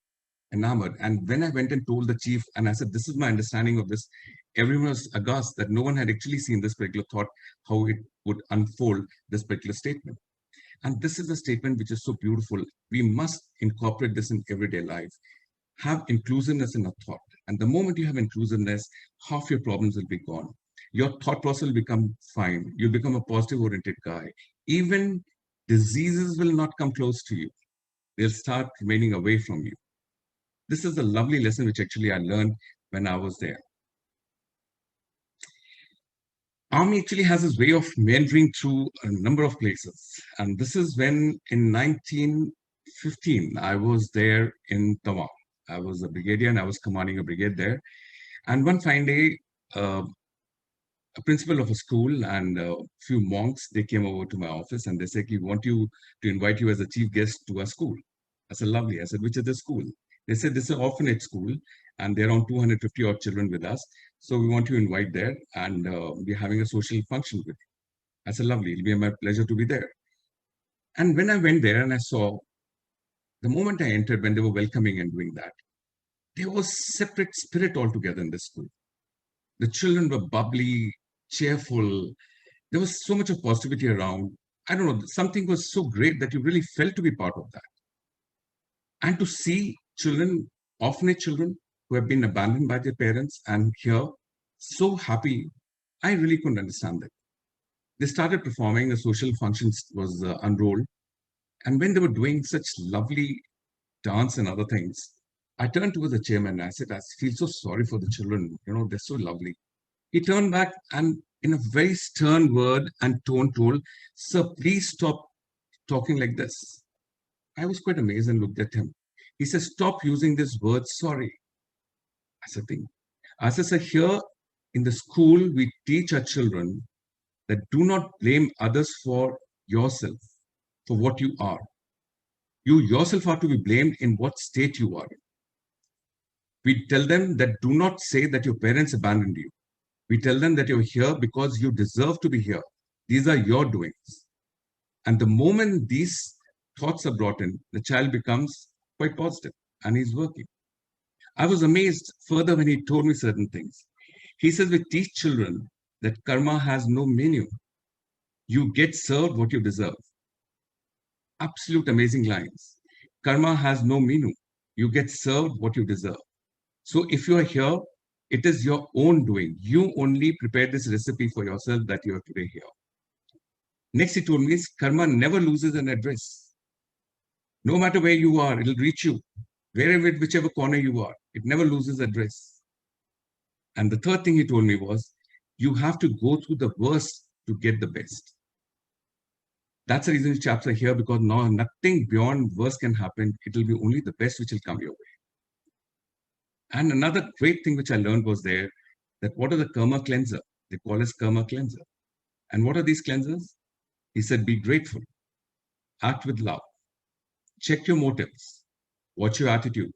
enamored. And when I went and told the chief, and I said, this is my understanding of this, everyone was aghast that no one had actually seen this particular thought, how it would unfold this particular statement. And this is a statement which is so beautiful. We must incorporate this in everyday life. Have inclusiveness in a thought. And the moment you have inclusiveness, half your problems will be gone. Your thought process will become fine. You'll become a positive oriented guy. Even diseases will not come close to you. They'll start remaining away from you. This is a lovely lesson which actually I learned when I was there. Army actually has this way of meandering through a number of places. And this is when in 1915, I was there in Tawang. I was a brigadier and I was commanding a brigade there. And one fine day, a principal of a school and a few monks, they came over to my office and they said, we want you to invite you as a chief guest to our school. I said, lovely. I said, which is the school? They said, this is an orphanage school and there are around 250 odd children with us. So we want you to invite there and we're having a social function with you. I said, lovely. It'll be my pleasure to be there. And when I went there and I saw, the moment I entered, when they were welcoming and doing that, there was separate spirit altogether in the school. The children were bubbly, cheerful. There was so much of positivity around. I don't know, something was so great that you really felt to be part of that. And to see children, orphanage children who have been abandoned by their parents and here, so happy, I really couldn't understand that. They started performing, the social functions was unrolled. And when they were doing such lovely dance and other things, I turned towards the chairman and I said, I feel so sorry for the children. You know, they're so lovely. He turned back and in a very stern word and tone told, sir, please stop talking like this. I was quite amazed and looked at him. He said, stop using this word, sorry. I said, sir, here in the school, we teach our children that do not blame others for yourself, for what you are. You yourself are to be blamed in what state you are in. We tell them that do not say that your parents abandoned you. We tell them that you're here because you deserve to be here. These are your doings. And the moment these thoughts are brought in, the child becomes quite positive and he's working. I was amazed further when he told me certain things. He says, we teach children that karma has no menu. You get served what you deserve. Absolute amazing lines. Karma has no menu. You get served what you deserve. So if you are here, it is your own doing. You only prepared this recipe for yourself that you are today here. Next, he told me, karma never loses an address. No matter where you are, it'll reach you. Wherever, whichever corner you are, it never loses address. And the third thing he told me was, you have to go through the worst to get the best. That's the reason chaps are here, because now nothing beyond worst can happen. It will be only the best which will come your way. And another great thing which I learned was there, that what are the karma cleanser? They call us karma cleanser. And what are these cleansers? He said, be grateful, act with love, check your motives, watch your attitude,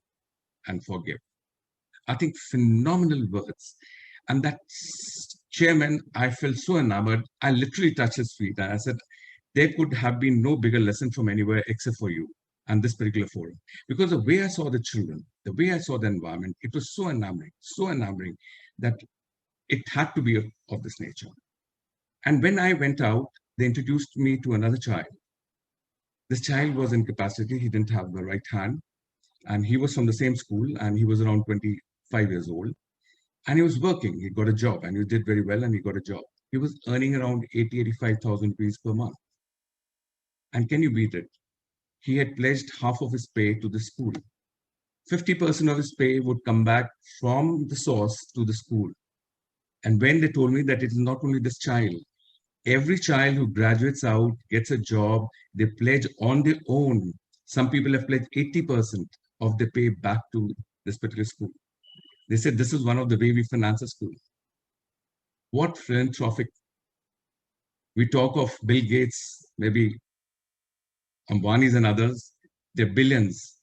and forgive. I think phenomenal words. And that chairman, I felt so enamored. I literally touched his feet and I said, there could have been no bigger lesson from anywhere except for you and this particular forum. Because the way I saw the children, the way I saw the environment, it was so enamoring that it had to be of this nature. And when I went out, they introduced me to another child. This child was incapacitated. He didn't have the right hand. And he was from the same school and he was around 25 years old. And he was working. He got a job and he did very well and he got a job. He was earning around 85,000 rupees per month. And can you beat it? He had pledged half of his pay to the school. 50% of his pay would come back from the source to the school. And when they told me that it is not only this child, every child who graduates out, gets a job, they pledge on their own. Some people have pledged 80% of their pay back to this particular school. They said this is one of the way we finance a school. What philanthropic. We talk of Bill Gates, maybe Ambani's and others, they're billions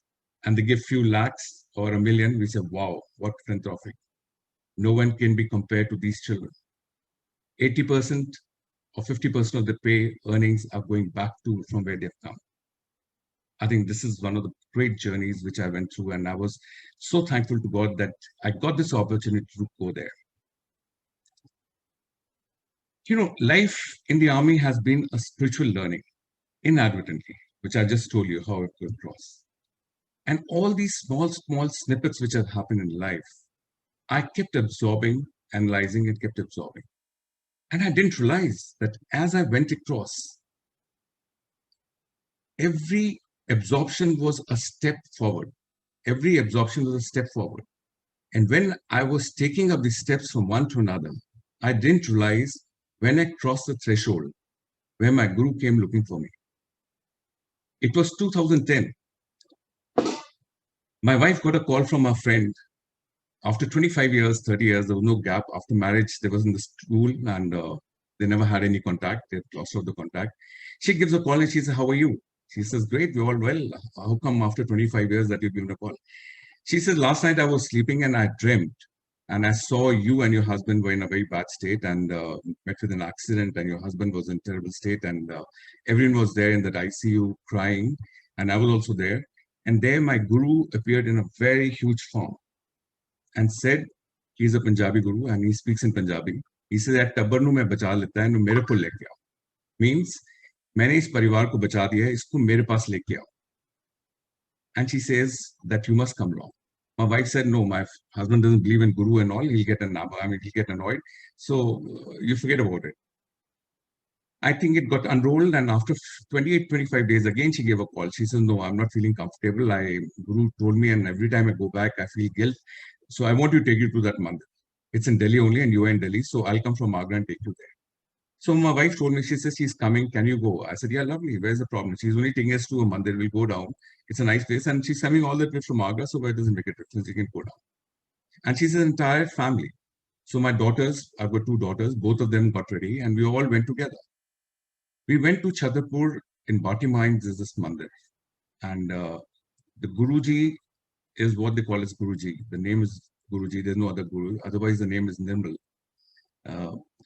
and they give few lakhs or a million. We say, wow, what philanthropic. No one can be compared to these children. 80% or 50% of the pay earnings are going back to from where they've come. I think this is one of the great journeys which I went through, and I was so thankful to God that I got this opportunity to go there. You know, life in the army has been a spiritual learning, inadvertently, which I just told you how it could cross. And all these small snippets which have happened in life, I kept absorbing, analyzing, and kept absorbing. And I didn't realize that as I went across, every absorption was a step forward. Every absorption was a step forward. And when I was taking up the steps from one to another, I didn't realize when I crossed the threshold where my guru came looking for me. It was 2010. My wife got a call from a friend after 25 years, 30 years, there was no gap. After marriage, they was in the school and they never had any contact. They lost all the contact. She gives a call and she says, "How are you?" She says, "Great, we're all well. How come after 25 years that you've given a call?" She says, "Last night I was sleeping and I dreamt and I saw you and your husband were in a very bad state and met with an accident and your husband was in terrible state and everyone was there in that ICU crying and I was also there. And there my guru appeared in a very huge form and said, he's a Punjabi guru and he speaks in Punjabi. He says, "At tabarnu mein bacha leta hai, no mere ko leke aao." Means, मैंने इस परिवार को बचा दिया है, इसको मेरे पास लेके आओ. And she says that you must come along. My wife said, "No, my husband doesn't believe in guru and all. He'll get he'll get annoyed. So you forget about it." I think it got unrolled, and after 28, 25 days, again she gave a call. She says, "No, I'm not feeling comfortable. Guru told me, and every time I go back, I feel guilt. So I want to take you to that mandir. It's in Delhi only, and you are in Delhi. So I'll come from Agra and take you there." So my wife told me, she says, "She's coming. Can you go?" I said, "Yeah, lovely. Where's the problem? She's only taking us to a mandir. We'll go down. It's a nice place. And she's coming all the way from Agra, so why doesn't make a difference? You can go down." And she's an entire family. So my daughters, I've got two daughters, both of them got ready, and we all went together. We went to Chhatarpur in Bati Mines, is this mandir. And the Guruji is what they call as Guruji. The name is Guruji. There's no other Guru. Otherwise, the name is Nirmal.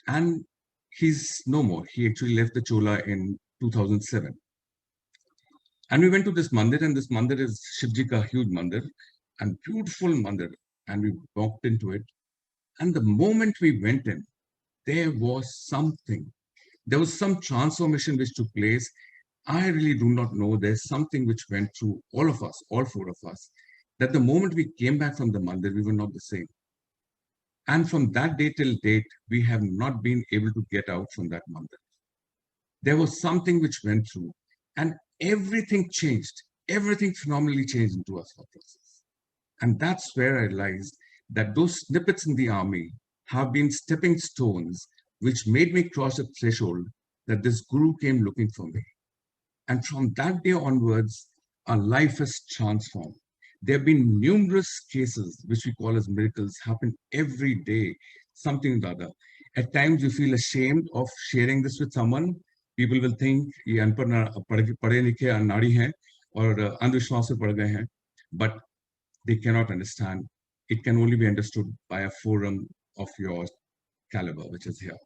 And he's no more. He actually left the Chola in 2007. And we went to this mandir, and this mandir is Shivji ka huge mandir and beautiful mandir. And we walked into it. And the moment we went in, there was something. There was some transformation which took place. I really do not know. There's something which went through all of us, all four of us, that the moment we came back from the mandir, we were not the same. And from that day till date, we have not been able to get out from that mandir. There was something which went through, and everything changed. Everything phenomenally changed into us thought process. And that's where I realized that those snippets in the army have been stepping stones which made me cross a threshold that this guru came looking for me. And from that day onwards, our life has transformed. There have been numerous cases, which we call as miracles, happen every day, something or the other. At times, you feel ashamed of sharing this with someone. People will think, "Ye पढ़े लिखे अनाड़ी हैं और अंधविश्वास से पढ़ गए हैं," but they cannot understand. It can only be understood by a forum of your caliber, which is here.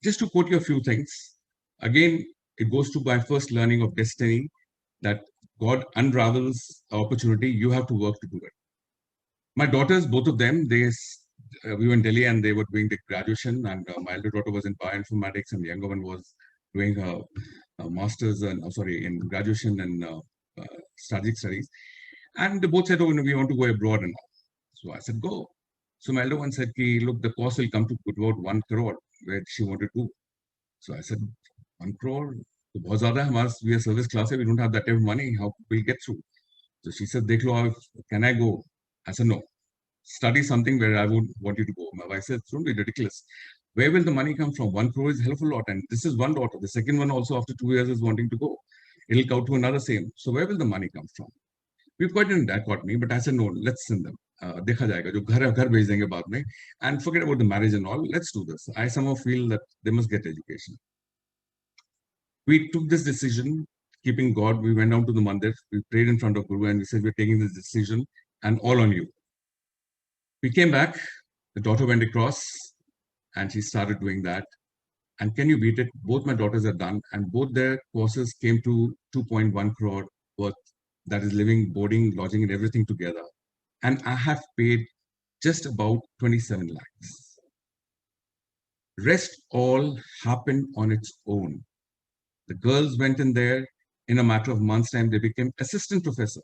Just to quote you a few things, again, it goes to my first learning of destiny, that God unravels opportunity, you have to work to do it. My daughters, both of them, we were in Delhi and they were doing the graduation, and my elder daughter was in bioinformatics and the younger one was doing her master's in graduation and strategic studies. And they both said, "Oh, we want to go abroad and all." So I said, "Go." So my elder one said, "Look, the cost will come to about 1 crore where she wanted to." So I said, 1 crore? So बहुत ज़्यादा है, we are service class, we don't have that type of money, how we'll get through? So she said, "देख लो, can I go?" I said, "No. Study something where I would want you to go." My wife said, "Don't be ridiculous. Where will the money come from? 1 crore is a hell of a lot. And this is one daughter. The second one also after 2 years is wanting to go. It'll go to another same. So where will the money come from?" We've got in dichotomy, but I said, "No, let's send them. देखा जाएगा जो घर भेज देंगे बाद में, and forget about the marriage and all. Let's do this." I somehow feel that they must get education. We took this decision, keeping God. We went down to the mandir. We prayed in front of Guru, and we said, "We're taking this decision, and all on you." We came back. The daughter went across, and she started doing that. And can you beat it? Both my daughters are done, and both their courses came to 2.1 crore worth. That is living, boarding, lodging, and everything together. And I have paid just about 27 lakhs. Rest all happened on its own. The girls went in there. In a matter of months' time, they became assistant professor.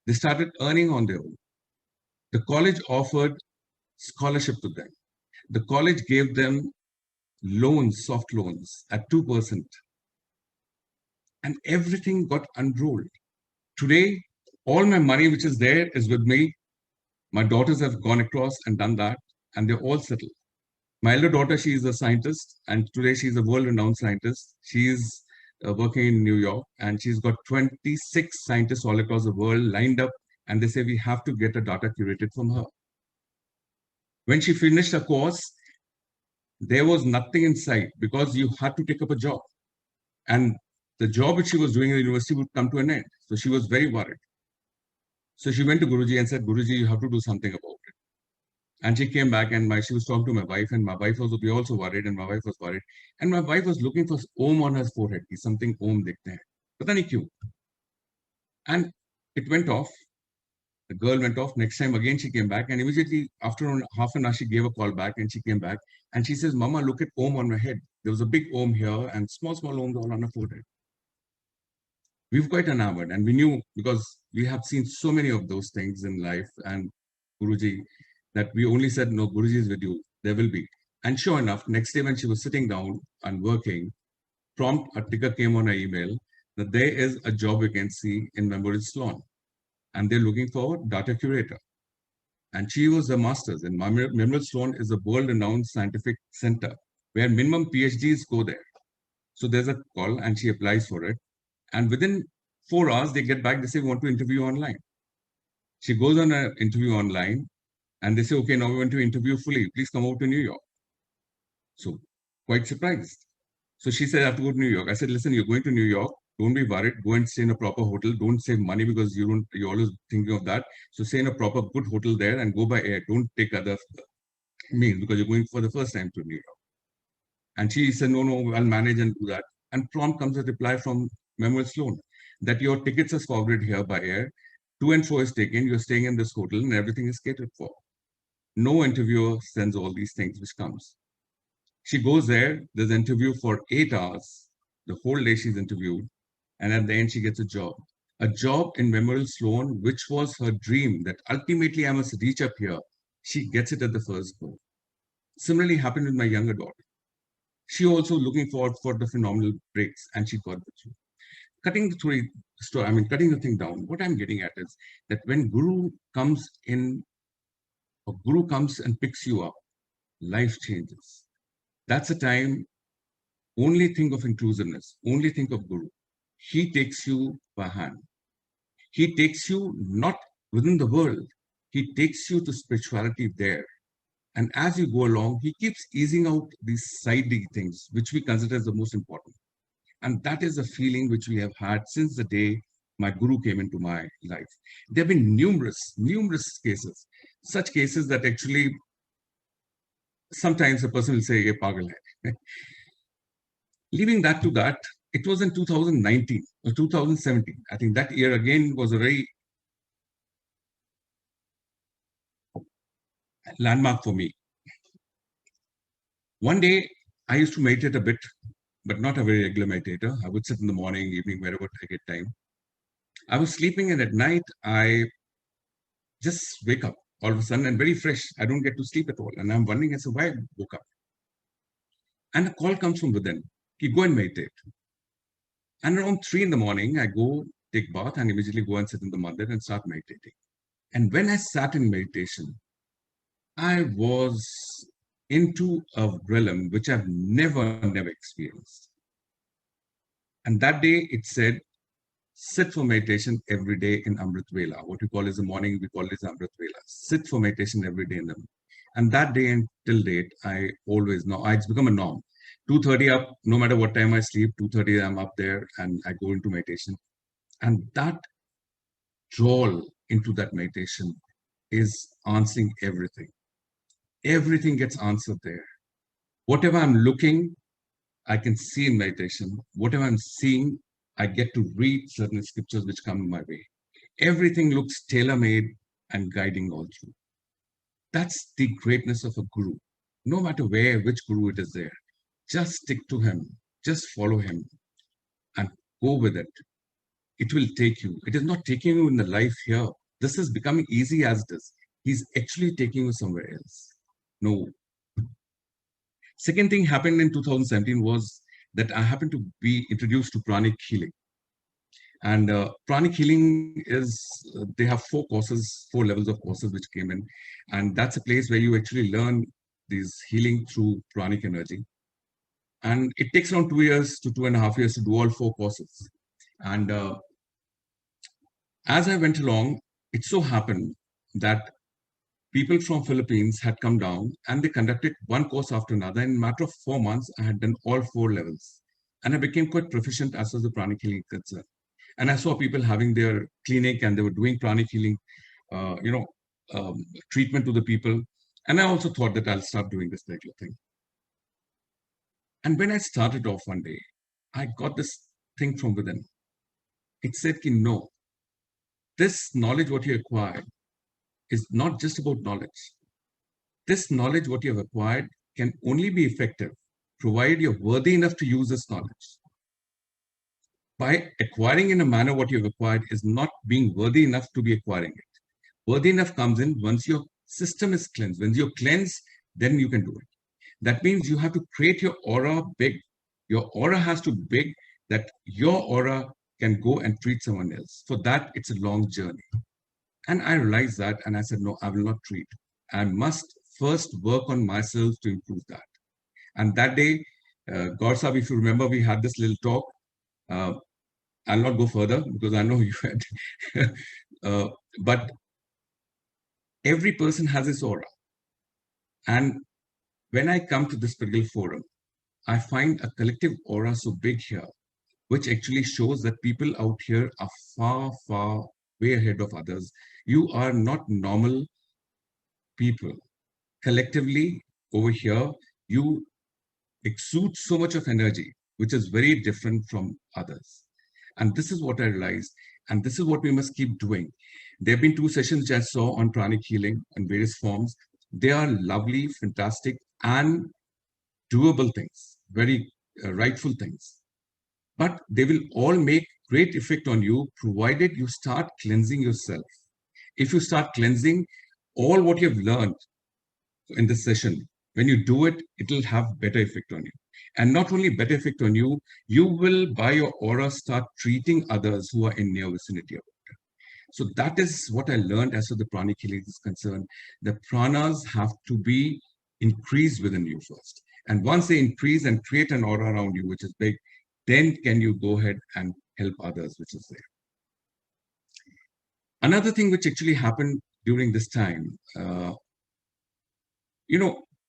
They started earning on their own. The college offered scholarship to them. The college gave them loans, soft loans at 2%. And everything got unrolled. Today, all my money which is there is with me. My daughters have gone across and done that, and they're all settled. My elder daughter, she is a scientist, and today she's a world-renowned scientist. She's working in New York, and she's got 26 scientists all across the world lined up and they say, we have to get a data curated from her. When she finished her course, there was nothing in sight because you had to take up a job. And the job which she was doing in the university would come to an end. So she was very worried. So she went to Guruji and said, Guruji, you have to do something about it. And she came back and she was talking to my wife, and my wife was also worried, and my wife was worried. And my wife was looking for Om on her forehead. Something Om dikhte hain. Pata nahi kyun. And it went off. The girl went off. Next time again she came back, and immediately after half an hour she gave a call back, and she came back and she says, Mama, look at Om on my head. There was a big Om here and small Oms all on her forehead. We were quite enamored, and we knew, because we have seen so many of those things in life and Guruji, that we only said, no, Guruji is with you, there will be. And sure enough, next day when she was sitting down and working, prompt a ticker came on her email that there is a job vacancy in Memorial Sloan, and they're looking for data curator. And she was a master's, and Memorial Sloan is a world-renowned scientific center where minimum PhDs go there. So there's a call, and she applies for it. And within 4 hours, they get back, they say, we want to interview online. She goes on an interview online, and they say, okay, now we want to interview fully. Please come over to New York. So quite surprised. So she said, I have to go to New York. I said, listen, you're going to New York. Don't be worried. Go and stay in a proper hotel. Don't save money because you're always thinking of that. So stay in a proper good hotel there and go by air. Don't take other means because you're going for the first time to New York. And she said, no, I'll manage and do that. And prompt comes a reply from Memorial Sloan that your tickets are forwarded here by air. To and fro is taken. You're staying in this hotel and everything is catered for. No interviewer sends all these things which comes. She goes there. There's an interview for 8 hours. The whole day she's interviewed. And at the end, she gets a job. A job in Memorial Sloan, which was her dream, that ultimately I must reach up here. She gets it at the first go. Similarly happened with my younger daughter. She also looking forward for the phenomenal breaks, and she got the job. Cutting the thing down, what I'm getting at is that when Guru comes in, or Guru comes and picks you up, life changes. That's a time, only think of inclusiveness, only think of Guru. He takes you by hand. He takes you not within the world. He takes you to spirituality there. And as you go along, he keeps easing out these sidey things, which we consider as the most important. And that is a feeling which we have had since the day my Guru came into my life. There have been numerous cases, such cases that actually sometimes a person will say, ye pagal hai. Leaving that to that, it was in 2019 or 2017. I think that year again was a very landmark for me. One day, I used to meditate a bit, but not a very regular meditator. I would sit in the morning, evening, wherever I get time. I was sleeping, and at night, I just wake up all of a sudden and very fresh. I don't get to sleep at all. And I'm wondering, I said, why I woke up? And a call comes from within. You go and meditate. And around 3 in the morning, I go take bath and immediately go and sit in the mandir and start meditating. And when I sat in meditation, I was into a realm which I've never experienced. And that day it said, sit for meditation every day in Amrit Vela. What we call is the morning, we call it Amrit Vela. Sit for meditation every day in them. And that day until date, I always know, it's become a norm. 2:30 up, no matter what time I sleep, 2:30 I'm up there and I go into meditation. And that drawl into that meditation is answering everything. Everything gets answered there. Whatever I'm looking, I can see in meditation. Whatever I'm seeing, I get to read certain scriptures which come my way. Everything looks tailor-made and guiding all through. That's the greatness of a guru. No matter which guru it is there, just stick to him, just follow him and go with it. It will take you. It is not taking you in the life here. This is becoming easy as it is. He's actually taking you somewhere else. No. Second thing happened in 2017 was that I happened to be introduced to Pranic Healing. And Pranic Healing is, they have 4 levels of courses which came in. And that's a place where you actually learn this healing through pranic energy. And it takes around 2 years to 2.5 years to do all 4 courses. And as I went along, it so happened that people from Philippines had come down and they conducted one course after another. In a matter of 4 months, I had done all 4 levels. And I became quite proficient as far as the pranic healing is concerned. And I saw people having their clinic and they were doing pranic healing, uh, you know, treatment to the people. And I also thought that I'll start doing this particular thing. And when I started off one day, I got this thing from within. It said, no, this knowledge, what you acquired, is not just about knowledge. This knowledge, what you have acquired, can only be effective provided you're worthy enough to use this knowledge. By acquiring in a manner what you've acquired is not being worthy enough to be acquiring it. Worthy enough comes in once your system is cleansed. When you're cleansed, then you can do it. That means you have to create your aura big. Your aura has to be big that your aura can go and treat someone else. For that, it's a long journey. And I realized that and I said, no, I will not treat. I must first work on myself to improve that. And that day, Gaur Sahib, if you remember, we had this little talk. I'll not go further because I know you had. But every person has his aura. And when I come to this particular forum, I find a collective aura so big here, which actually shows that people out here are far, far way ahead of others. You are not normal people. Collectively, over here, you exude so much of energy, which is very different from others. And this is what I realized. And this is what we must keep doing. There have been 2 sessions which I saw on pranic healing in various forms. They are lovely, fantastic, and doable things, very rightful things. But they will all make great effect on you, provided you start cleansing yourself. If you start cleansing, all what you've learned in this session, when you do it, it will have better effect on you. And not only better effect on you, you will, by your aura, start treating others who are in near vicinity of it. So that is what I learned as far as the pranic healing is concerned. The pranas have to be increased within you first. And once they increase and create an aura around you, which is big, then can you go ahead and help others, which is there. Another thing which actually happened during this time,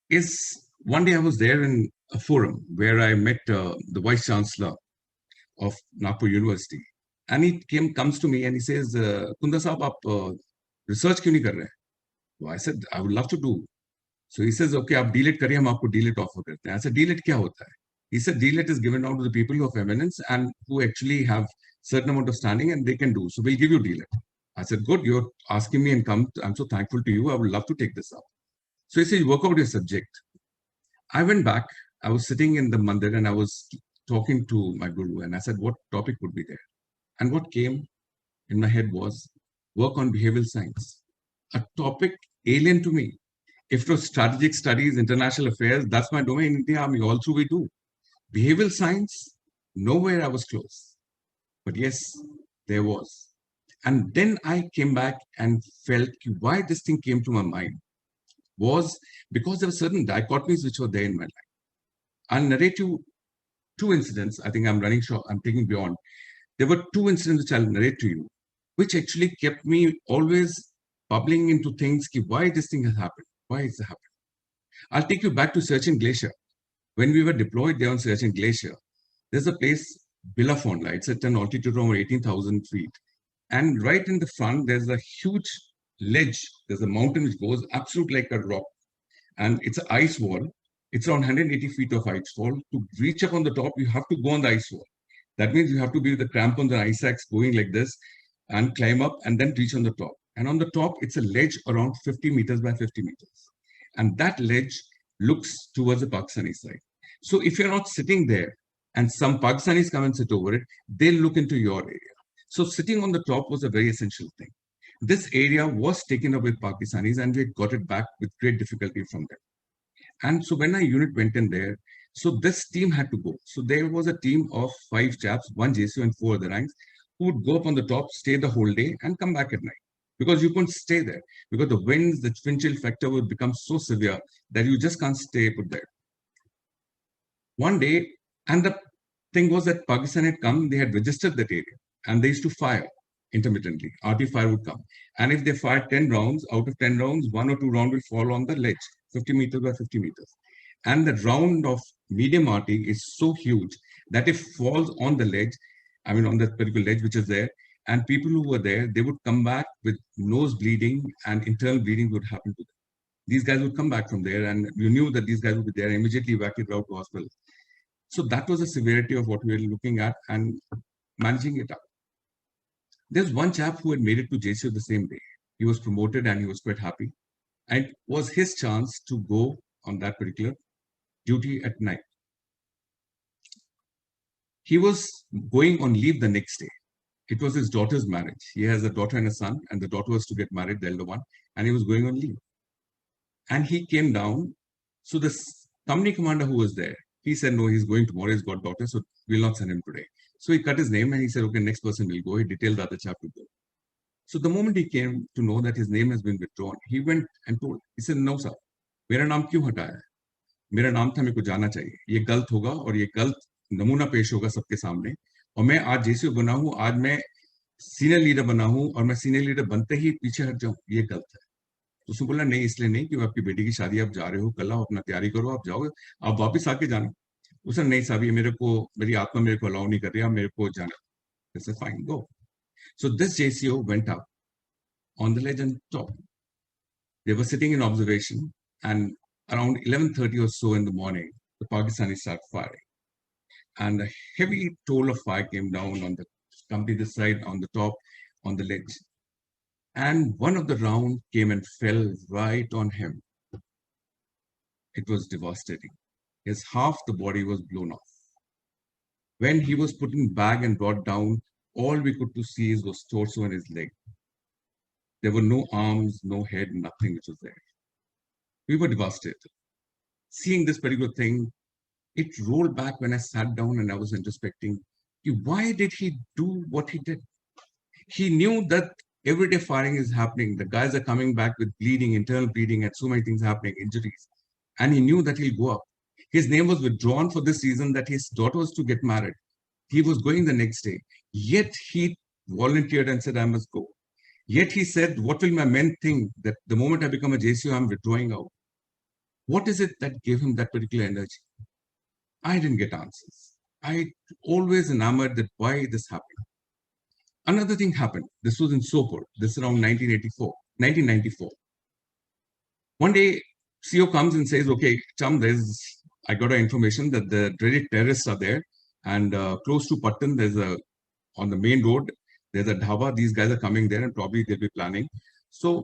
is one day I was there in a forum where I met the Vice Chancellor of Nagpur University. And he comes to me and he says, Kunda Saab, aap research kyun nahi kar rahe? So I said, I would love to do. So he says, okay, aap deal it kariye, hum aapko deal it offer karte hain. I said, deal it kya hota hai? He said, deal it is given out to the people who have eminence and who actually have certain amount of standing and they can do. So we'll give you deal it. I said, good, you're asking me and come. I'm so thankful to you. I would love to take this up. So he said, work out your subject. I went back. I was sitting in the mandir and I was talking to my guru and I said, what topic would be there? And what came in my head was work on behavioral science, a topic alien to me. If it was strategic studies, international affairs, that's my domain in India Army, all through we do. Behavioral science, nowhere I was close. But yes, there was. And then I came back and felt why this thing came to my mind was because there were certain dichotomies which were there in my life. I'll narrate you 2 incidents. I think I'm running short, I'm taking beyond. There were 2 incidents which I'll narrate to you, which actually kept me always bubbling into things, why this thing has happened, why it's happened. I'll take you back to Siachen Glacier. When we were deployed there on Siachen Glacier, there's a place, Bilafonda. It's at an altitude of over 18,000 feet. And right in the front, there's a huge ledge. There's a mountain which goes absolutely like a rock. And it's an ice wall. It's around 180 feet of ice wall. To reach up on the top, you have to go on the ice wall. That means you have to be with the crampons and ice axe going like this and climb up and then reach on the top. And on the top, it's a ledge around 50 meters by 50 meters. And that ledge looks towards the Pakistani side. So if you're not sitting there and some Pakistanis come and sit over it, they'll look into your area. So sitting on the top was a very essential thing. This area was taken up with Pakistanis and we got it back with great difficulty from them. And so when our unit went in there, so this team had to go. So there was a team of 5 chaps, 1 JCO and 4 other ranks, who would go up on the top, stay the whole day and come back at night. Because you couldn't stay there. Because the winds, the wind chill factor would become so severe that you just can't stay put there. One day, and the thing was that Pakistan had come, they had registered that area and they used to fire. intermittently. RT fire would come. And if they fire 10 rounds, out of 10 rounds, 1 or 2 rounds will fall on the ledge, 50 meters by 50 meters. And the round of medium RT is so huge that if falls on the ledge, I mean on that particular ledge which is there, and people who were there, they would come back with nose bleeding and internal bleeding would happen to them. These guys would come back from there, and you knew that these guys would be there, immediately evacuated out to hospital. So that was the severity of what we were looking at and managing it up. There's one chap who had made it to JCO the same day. He was promoted and he was quite happy. And it was his chance to go on that particular duty at night. He was going on leave the next day. It was his daughter's marriage. He has a daughter and a son, and the daughter was to get married, the elder one, and he was going on leave. And he came down. So the company commander who was there, he said, no, he's going tomorrow. He's got daughter, so we'll not send him today. So he cut his name and he said, okay, next person will go. He detailed the other chap to go. So the moment he came to know that his name has been withdrawn, he went and told, he said, no, sir, मेरा नाम क्यों हटाया है? मेरा नाम था, मेरे को जाना चाहिए. ये गलत होगा और ये गलत नमूना पेश होगा सबके सामने. और मैं आज जेसीओ बना हूं, आज मैं सीनियर लीडर बना हूं और मैं सीनियर लीडर बनते ही पीछे हट जाऊं, ये गलत है. तो उसने बोला, नहीं, इसलिए नहीं कि आपकी बेटी की शादी आप जा रहे हो, कल आप अपना तैयारी करो, आप जाओगे, आप वापस आके जाना. उसने, नहीं साहब, ये मेरे को, मेरी आत्मा मेरे को अलाउ नहीं कर रही है, मेरे को जाना. I said, fine, go. So this JCO went up on the ledge and top. They were sitting in observation, and around 11:30 or so in the morning, the Pakistanis started firing. And a heavy toll of fire came down on the company this side, on the top, on the ledge. And one of the rounds came and fell right on him. It was devastating. His half the body was blown off. When he was put in bag and brought down, all we could to see is was torso and his leg. There were no arms, no head, nothing which was there. We were devastated. Seeing this particular thing, it rolled back when I sat down and I was introspecting. Why did he do what he did? He knew that everyday firing is happening. The guys are coming back with bleeding, internal bleeding, and so many things happening, injuries. And he knew that he'll go up. His name was withdrawn for this reason that his daughter was to get married. He was going the next day. Yet he volunteered and said, I must go. Yet he said, what will my men think that the moment I become a JCO, I'm withdrawing out? What is it that gave him that particular energy? I didn't get answers. I always enamored that why this happened. Another thing happened. This was in Sopur. This is around 1994. One day, CO comes and says, okay, Cham, I got information that the dreaded terrorists are there, and close to Patan, on the main road, there's a dhaba. These guys are coming there and probably they'll be planning. So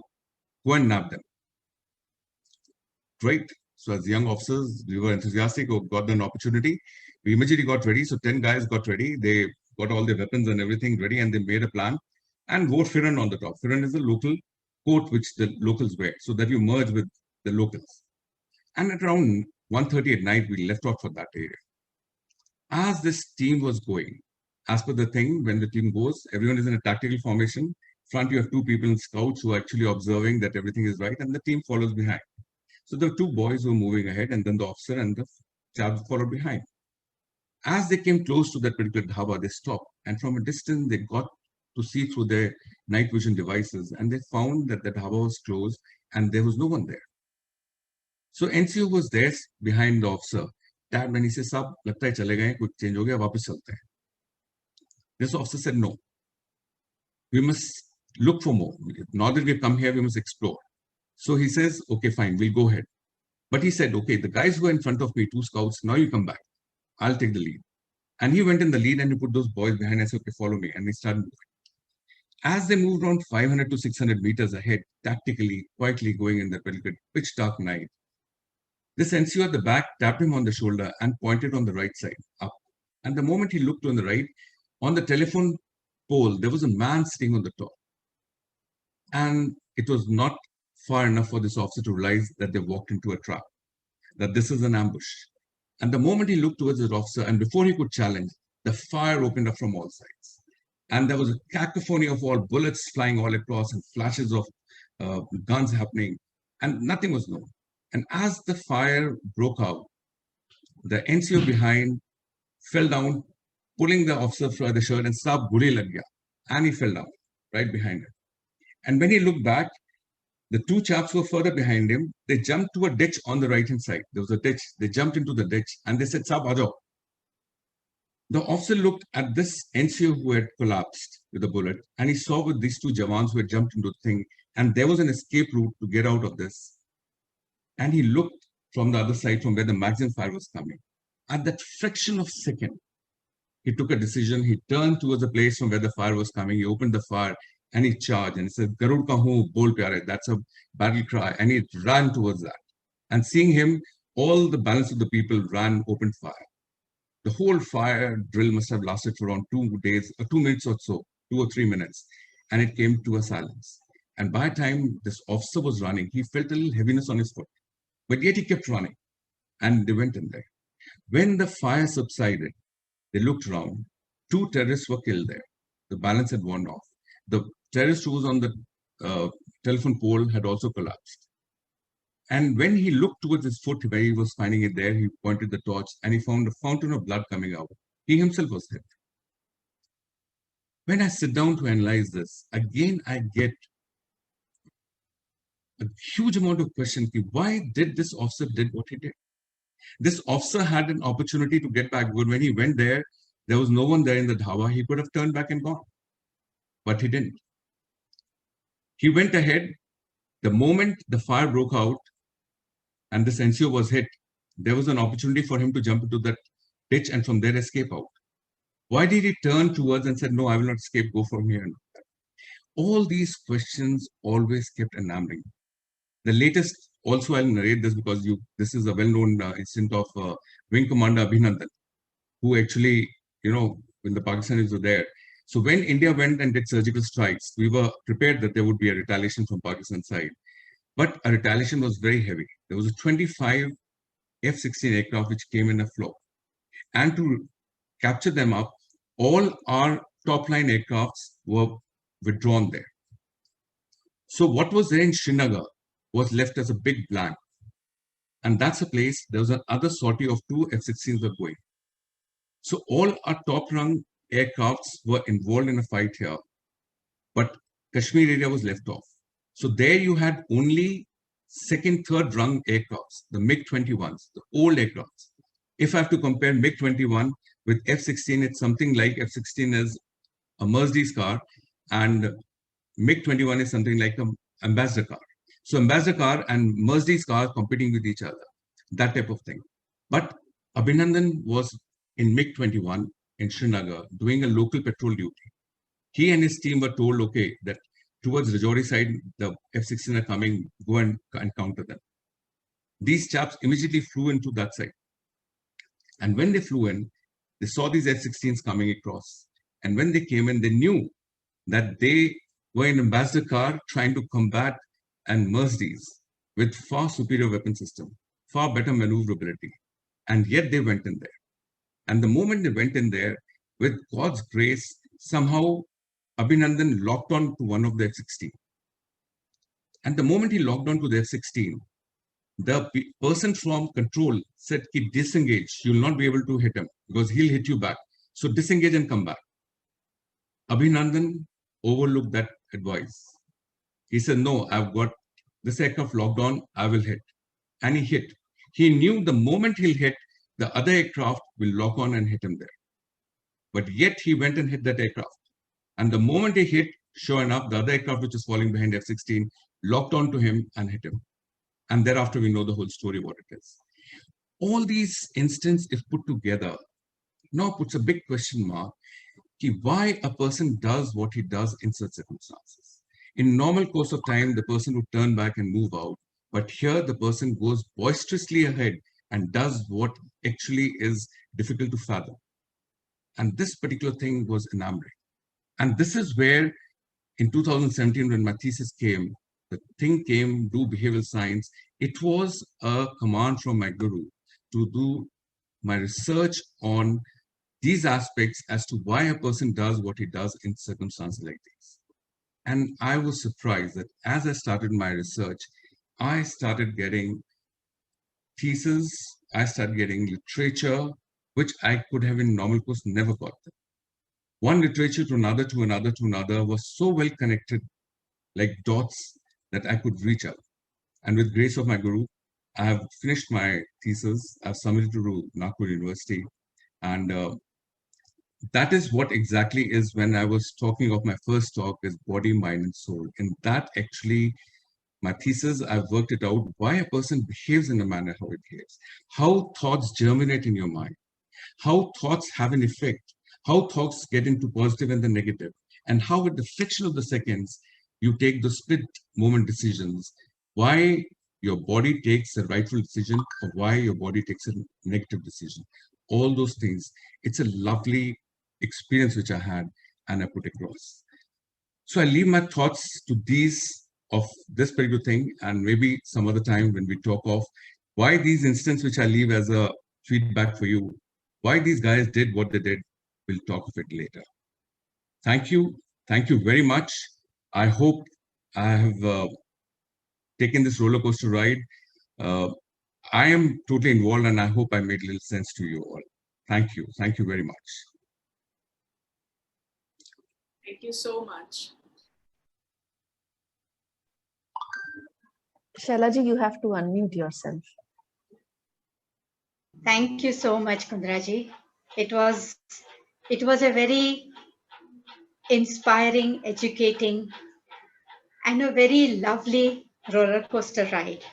go and nab them. Great. So as young officers, we were enthusiastic, got an opportunity. We immediately got ready. So 10 guys got ready. They got all their weapons and everything ready, and they made a plan and wrote Firan on the top. Firan is a local coat which the locals wear, so that you merge with the locals. And at around 1:30 at night, we left out for that area. As this team was going, as per the thing, when the team goes, everyone is in a tactical formation. Front, you have two people in scouts who are actually observing that everything is right, and the team follows behind. So the two boys were moving ahead, and then the officer and the chaps followed behind. As they came close to that particular dhaba, they stopped, and from a distance, they got to see through their night vision devices, and they found that the dhaba was closed, and there was no one there. So NCO was there behind the officer. Tapped and he said, "Sab, लगता है चले गए, कुछ change हो गया, वापस चलते हैं." This officer said, "No. We must look for more. Now that we've come here, we must explore." So he says, "Okay, fine, we'll go ahead." But he said, "Okay, the guys who are in front of me, two scouts, now you come back. I'll take the lead." And he went in the lead and he put those boys behind and said, "Okay, follow me." And they started moving. As they moved around 500 to 600 meters ahead, tactically, quietly going in the pitch dark night, this NCO at the back tapped him on the shoulder and pointed on the right side, up. And the moment he looked on the right, on the telephone pole, there was a man sitting on the top. And it was not far enough for this officer to realize that they walked into a trap, that this is an ambush. And the moment he looked towards the officer, and before he could challenge, the fire opened up from all sides. And there was a cacophony of all bullets flying all across and flashes of guns happening, and nothing was known. And as the fire broke out, the NCO behind fell down, pulling the officer by the shirt and saab guli lag gaya, and he fell down. right behind him. And when he looked back, the two chaps were further behind him. They jumped to a ditch on the right-hand side. There was a ditch. They jumped into the ditch and they said, "Saab, aa jao." The officer looked at this NCO who had collapsed with a bullet, and he saw with these two Jawans who had jumped into the thing, and there was an escape route to get out of this. And he looked from the other side from where the magazine fire was coming. At that fraction of a second, he took a decision. He turned towards the place from where the fire was coming. He opened the fire and he charged and he said, "Garud ka hoon, bol pyare." That's a battle cry. And he ran towards that. And seeing him, all the balance of the people ran, opened fire. The whole fire drill must have lasted for around 2 days, 2 minutes or so, 2 or 3 minutes. And it came to a silence. And by the time this officer was running, he felt a little heaviness on his foot. But yet he kept running. And they went in there. When the fire subsided, they looked around. 2 terrorists were killed there. The balance had worn off. The terrorist who was on the telephone pole had also collapsed. And when he looked towards his foot, where he was finding it there, he pointed the torch and he found a fountain of blood coming out. He himself was hit. When I sit down to analyze this, again, I get a huge amount of questions. Why did this officer did what he did? This officer had an opportunity to get back. But when he went there, there was no one there in the dhaba. He could have turned back and gone. But he didn't. He went ahead. The moment the fire broke out, and this NCO was hit, there was an opportunity for him to jump into that ditch and from there escape out. Why did he turn towards and said, "No, I will not escape, go from here"? All these questions always kept enamoring. The latest, also I'll narrate this because this is a well-known incident of Wing Commander Abhinandan, who actually, when the Pakistanis were there. So when India went and did surgical strikes, we were prepared that there would be a retaliation from Pakistan side. But a retaliation was very heavy. There was a 25 F-16 aircraft which came in a flow. And to capture them up, all our top-line aircrafts were withdrawn there. So what was there in Srinagar was left as a big blank. And that's a place, there was another sortie of 2 F-16s were going. So all our top-rung aircrafts were involved in a fight here. But Kashmir area was left off. So there you had only second, third rung aircrafts, the MiG-21s, the old aircrafts. If I have to compare MiG-21 with F-16, it's something like F-16 is a Mercedes car and MiG-21 is something like an Ambassador car. So Ambassador car and Mercedes car competing with each other, that type of thing. But Abhinandan was in MiG-21 in Srinagar doing a local patrol duty. He and his team were told, okay, that towards Rajouri side, the F-16 are coming, go and counter them. These chaps immediately flew into that side. And when they flew in, they saw these F-16s coming across. And when they came in, they knew that they were in Ambassador car trying to combat and Mercedes with far superior weapon system, far better maneuverability. And yet they went in there. And the moment they went in there, with God's grace, somehow Abhinandan locked on to one of the F-16. And the moment he locked on to the F-16, the person from control said, "Disengage, you'll not be able to hit him because he'll hit you back. So disengage and come back." Abhinandan overlooked that advice. He said, "No, I've got this aircraft locked on, I will hit." And he hit. He knew the moment he'll hit, the other aircraft will lock on and hit him there. But yet he went and hit that aircraft. And the moment he hit, sure enough, the other aircraft which was falling behind F-16 locked onto him and hit him. And thereafter, we know the whole story, what it is. All these instances, if put together, now puts a big question mark why a person does what he does in such circumstances. In normal course of time, the person would turn back and move out. But here, the person goes boisterously ahead and does what actually is difficult to fathom. And this particular thing was enamoring. And this is where, in 2017, when my thesis came, the thing came, do behavioral science. It was a command from my guru to do my research on these aspects as to why a person does what he does in circumstances like these. And I was surprised that as I started my research, I started getting theses, I started getting literature, which I could have in normal course never got them. one literature to another, to another, to another, was so well connected, like dots that I could reach out. And with grace of my guru, I have finished my thesis. I've submitted to Nagpur University. And that is what exactly is when I was talking of my first talk is body, mind, and soul. And that actually, my thesis, I've worked it out, why a person behaves in the manner how it behaves, how thoughts germinate in your mind, how thoughts have an effect, how thoughts get into positive and the negative, and how with the fraction of the seconds, you take the split moment decisions, why your body takes a rightful decision or why your body takes a negative decision. All those things. It's a lovely experience which I had and I put across. So I leave my thoughts to these of this particular thing, and maybe some other time when we talk of why these instances which I leave as a feedback for you, why these guys did what they did, we'll talk of it later. Thank you. Thank you very much. I hope I have taken this roller coaster ride. I am totally involved and I hope I made a little sense to you all. Thank you. Thank you very much. Thank you so much. Shailaji, you have to unmute yourself. Thank you so much, Kundraji. It was a very inspiring, educating, and a very lovely roller coaster ride.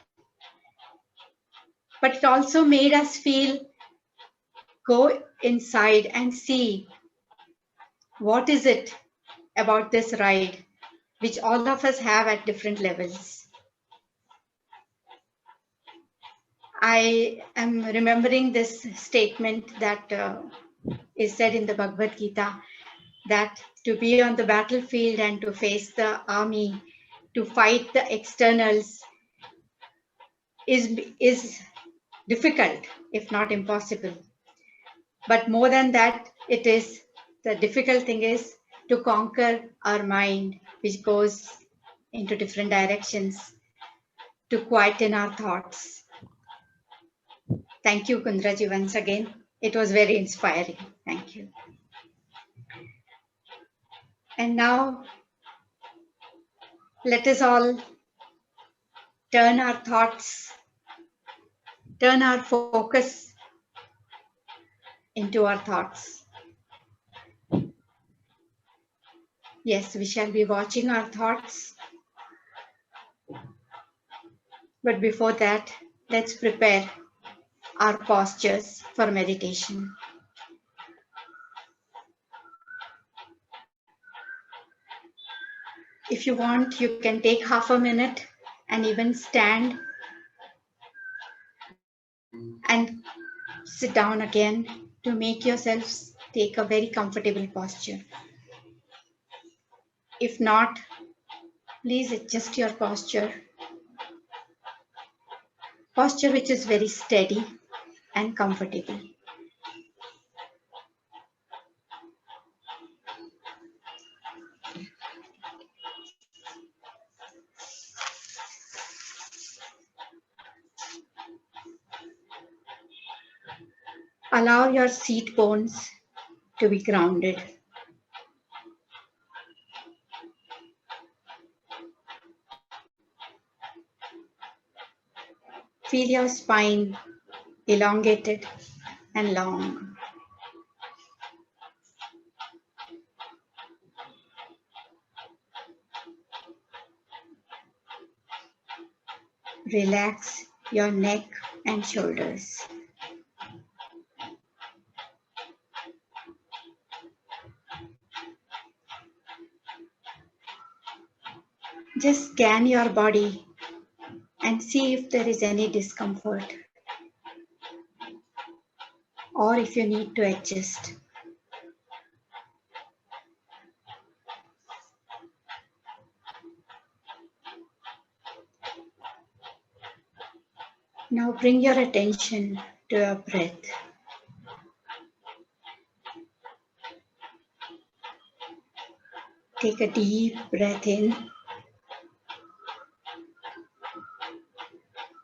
But it also made us feel, go inside and see what is it about this ride, which all of us have at different levels. I am remembering this statement that is said in the Bhagavad Gita, that to be on the battlefield and to face the army, to fight the externals is difficult, if not impossible. But more than that, the difficult thing is to conquer our mind, which goes into different directions, to quieten our thoughts. Thank you, Kundraji, once again. It was very inspiring. Thank you. And now, let us all turn our thoughts, turn our focus into our thoughts. Yes, we shall be watching our thoughts. But before that, let's prepare our postures for meditation. If you want, you can take half a minute and even stand and sit down again to make yourselves take a very comfortable posture. If not, please adjust your posture which is very steady and comfortable. Allow your seat bones to be grounded. Feel your spine elongated and long. Relax your neck and shoulders. Just scan your body and see if there is any discomfort or if you need to adjust. Now bring your attention to your breath. Take a deep breath in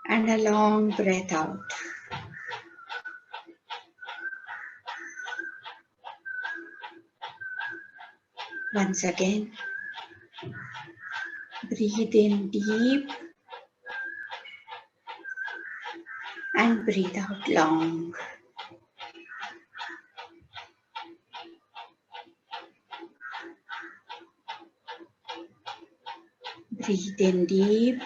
and a long breath out. Once again, breathe in deep and breathe out long. Breathe in deep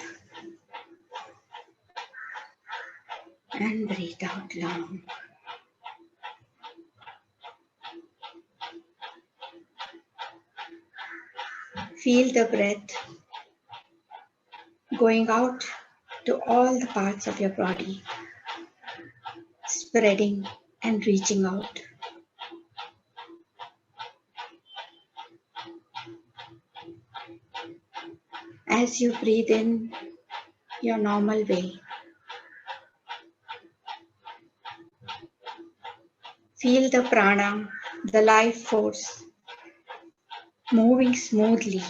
and breathe out long. Feel the breath going out to all the parts of your body, spreading and reaching out. As you breathe in your normal way, feel the prana, the life force, moving smoothly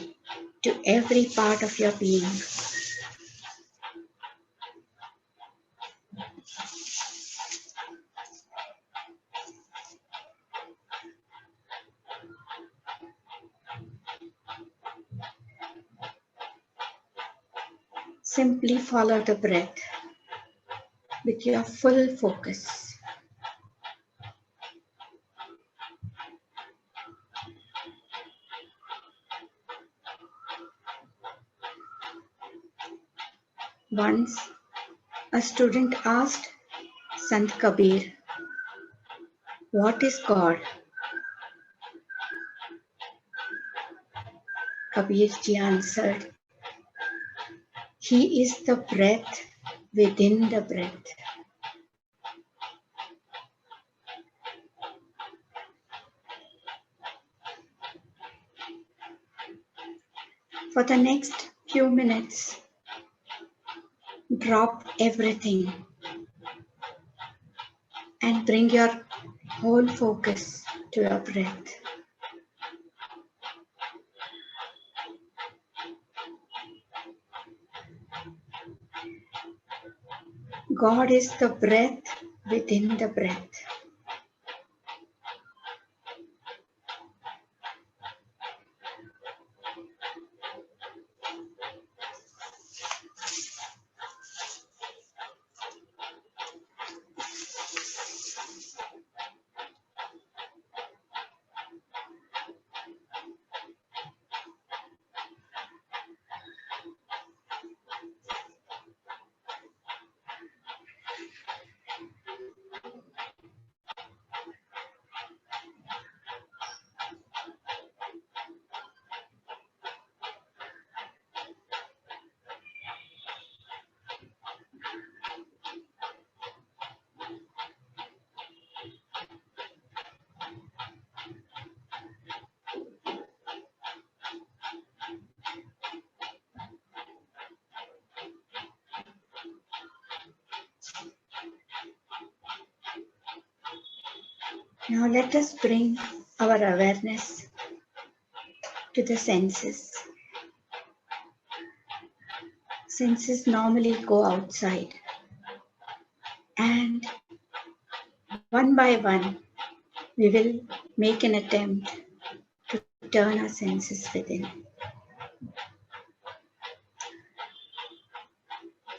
to every part of your being. Simply follow the breath with your full focus. Once, a student asked Sant Kabir, "What is God?" Kabir ji answered, "He is the breath within the breath." For the next few minutes, drop everything and bring your whole focus to your breath. God is the breath within the breath. Now let us bring our awareness to the senses. Senses normally go outside, and one by one we will make an attempt to turn our senses within.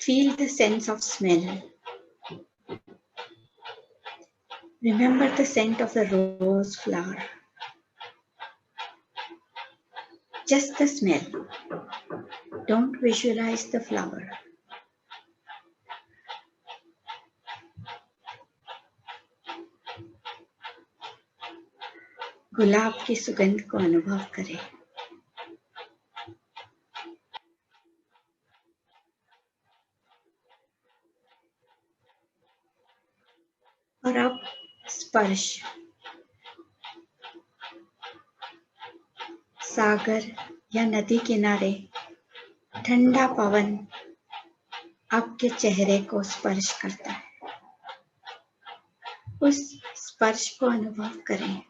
Feel the sense of smell. Remember the scent of the rose flower. Just the smell. Don't visualize the flower. गुलाब की सुगंध को अनुभव करें. और अब स्पर्श. सागर या नदी किनारे ठंडा पवन आपके चेहरे को स्पर्श करता है. उस स्पर्श को अनुभव करें.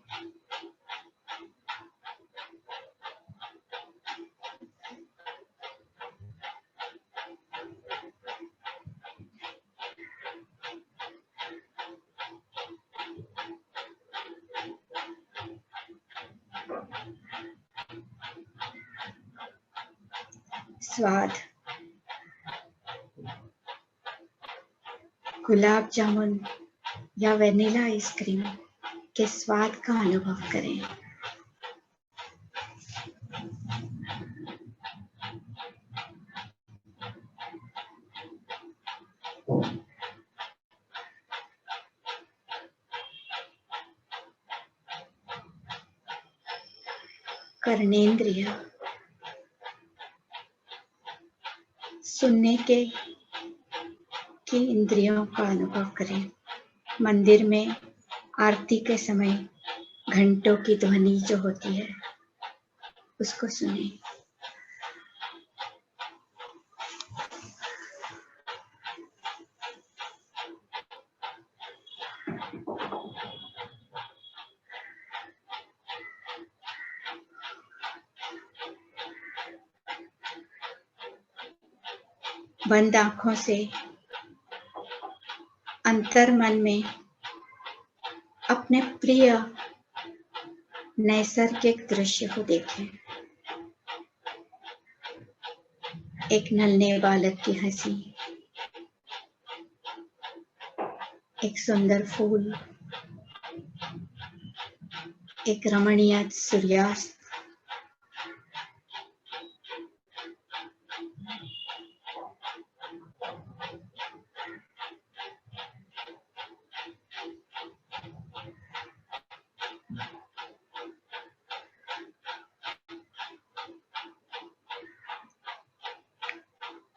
स्वाद, गुलाब जामुन या वेनिला आइसक्रीम के स्वाद का अनुभव करें। कर्णेंद्रिय, सुनने की इंद्रियों का अनुभव करें। मंदिर में आरती के समय घंटों की ध्वनि जो होती है उसको सुने। बंद आंखों से अंतर्मन में अपने प्रिय नैसर्गिक दृश्य को देखें। एक नन्हे बालक की हंसी, एक सुंदर फूल, एक रमणीय सूर्यास्त,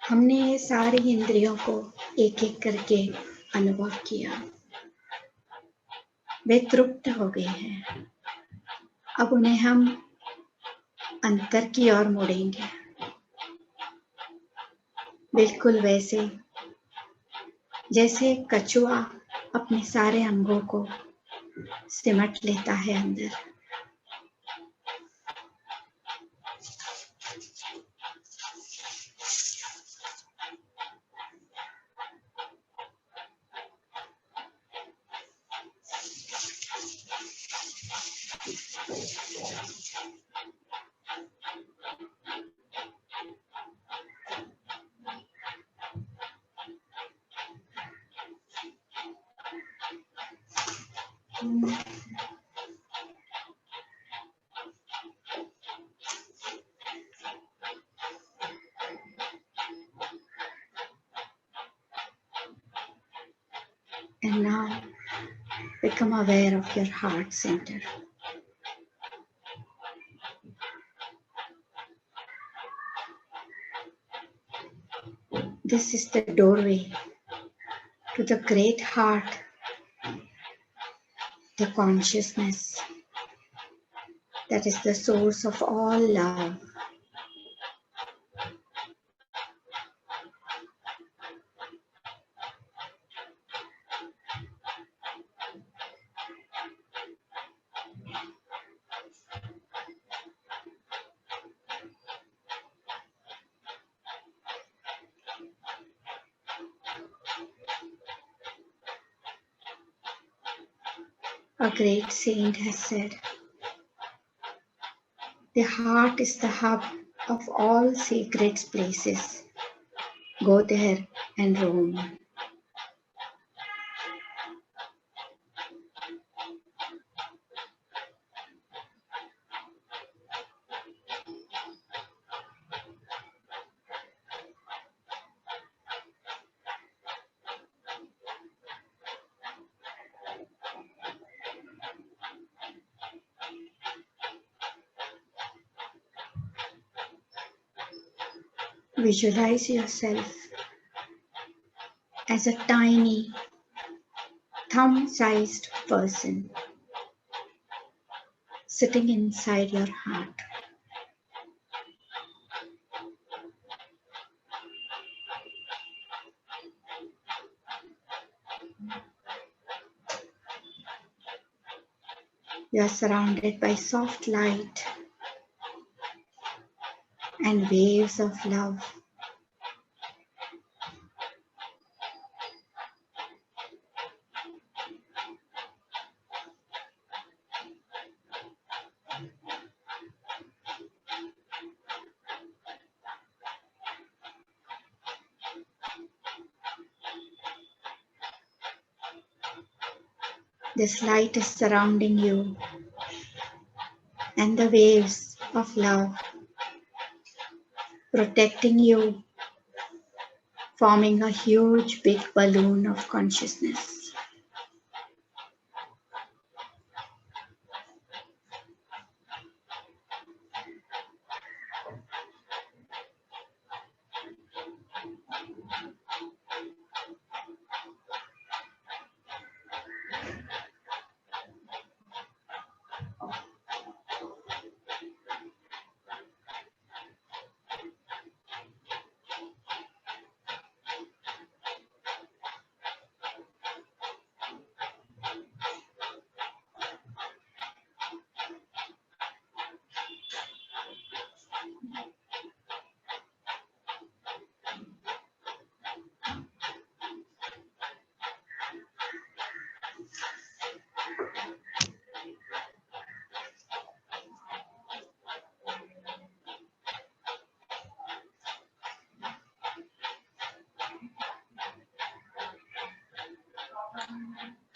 हमने ये सारी इंद्रियों को एक एक करके अनुभव किया। वे तृप्त हो गए हैं। अब उन्हें हम अंतर की ओर मोड़ेंगे, बिल्कुल वैसे जैसे कछुआ अपने सारे अंगों को सिमट लेता है अंदर। And now become aware of your heart center. This is the doorway to the great heart, the consciousness that is the source of all love. A great saint has said, the heart is the hub of all sacred places. Go there and roam. Visualize yourself as a tiny, thumb-sized person sitting inside your heart. You are surrounded by soft light and waves of love. This light is surrounding you, and the waves of love protecting you, forming a huge big balloon of consciousness.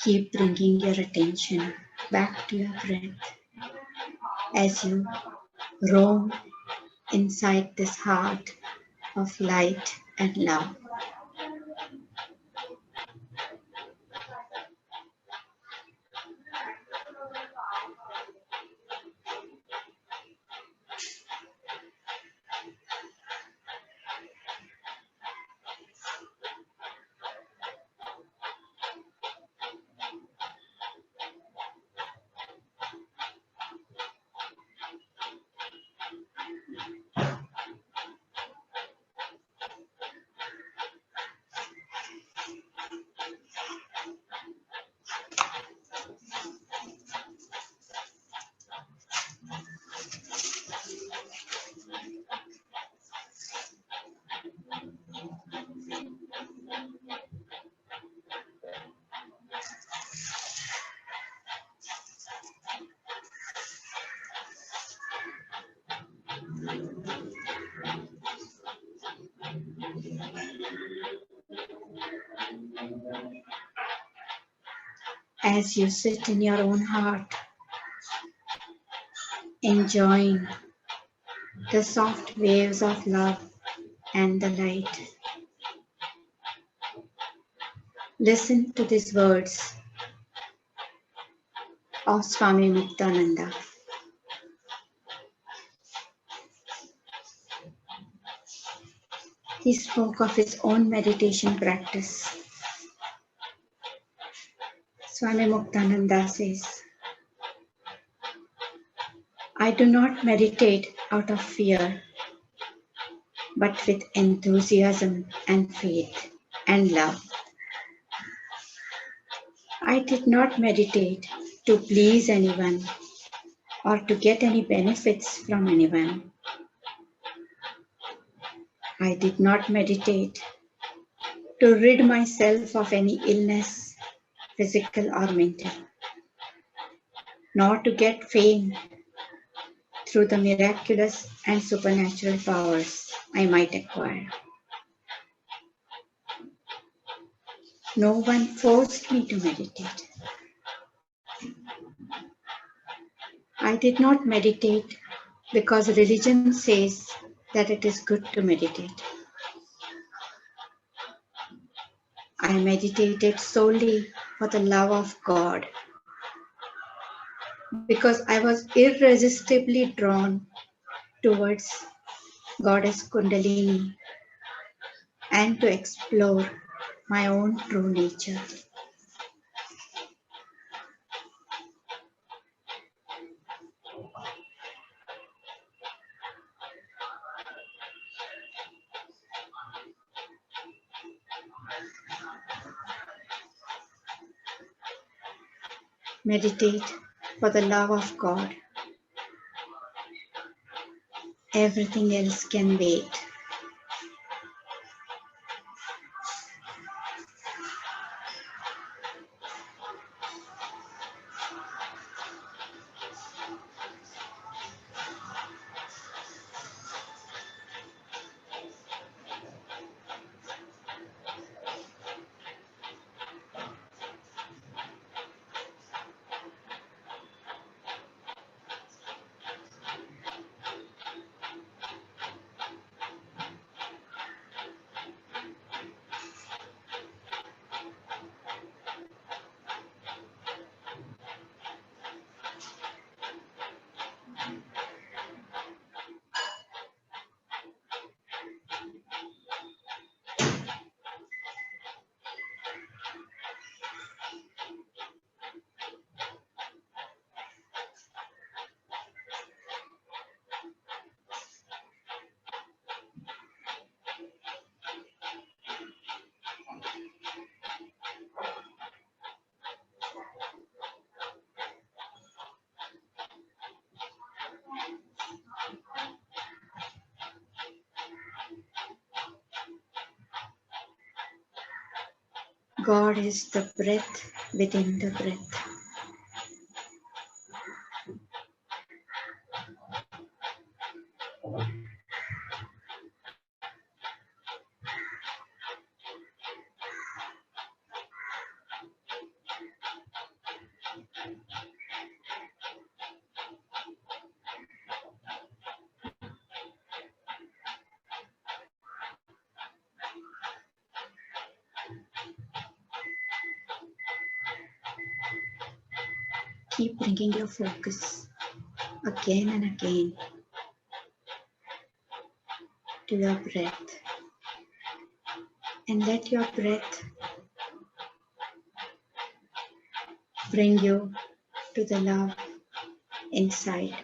Keep bringing your attention back to your breath as you roam inside this heart of light and love. As you sit in your own heart, enjoying the soft waves of love and the light, listen to these words of Swami Muktananda. He spoke of his own meditation practice. Swami Muktananda says, I do not meditate out of fear, but with enthusiasm and faith and love. I did not meditate to please anyone or to get any benefits from anyone. I did not meditate to rid myself of any illness, physical or mental, nor to get fame through the miraculous and supernatural powers I might acquire. No one forced me to meditate. I did not meditate because religion says that it is good to meditate. I meditated solely for the love of God, because I was irresistibly drawn towards Goddess Kundalini and to explore my own true nature. Meditate for the love of God. Everything else can wait. God is the breath within the breath. Keep bringing your focus again and again to your breath, and let your breath bring you to the love inside.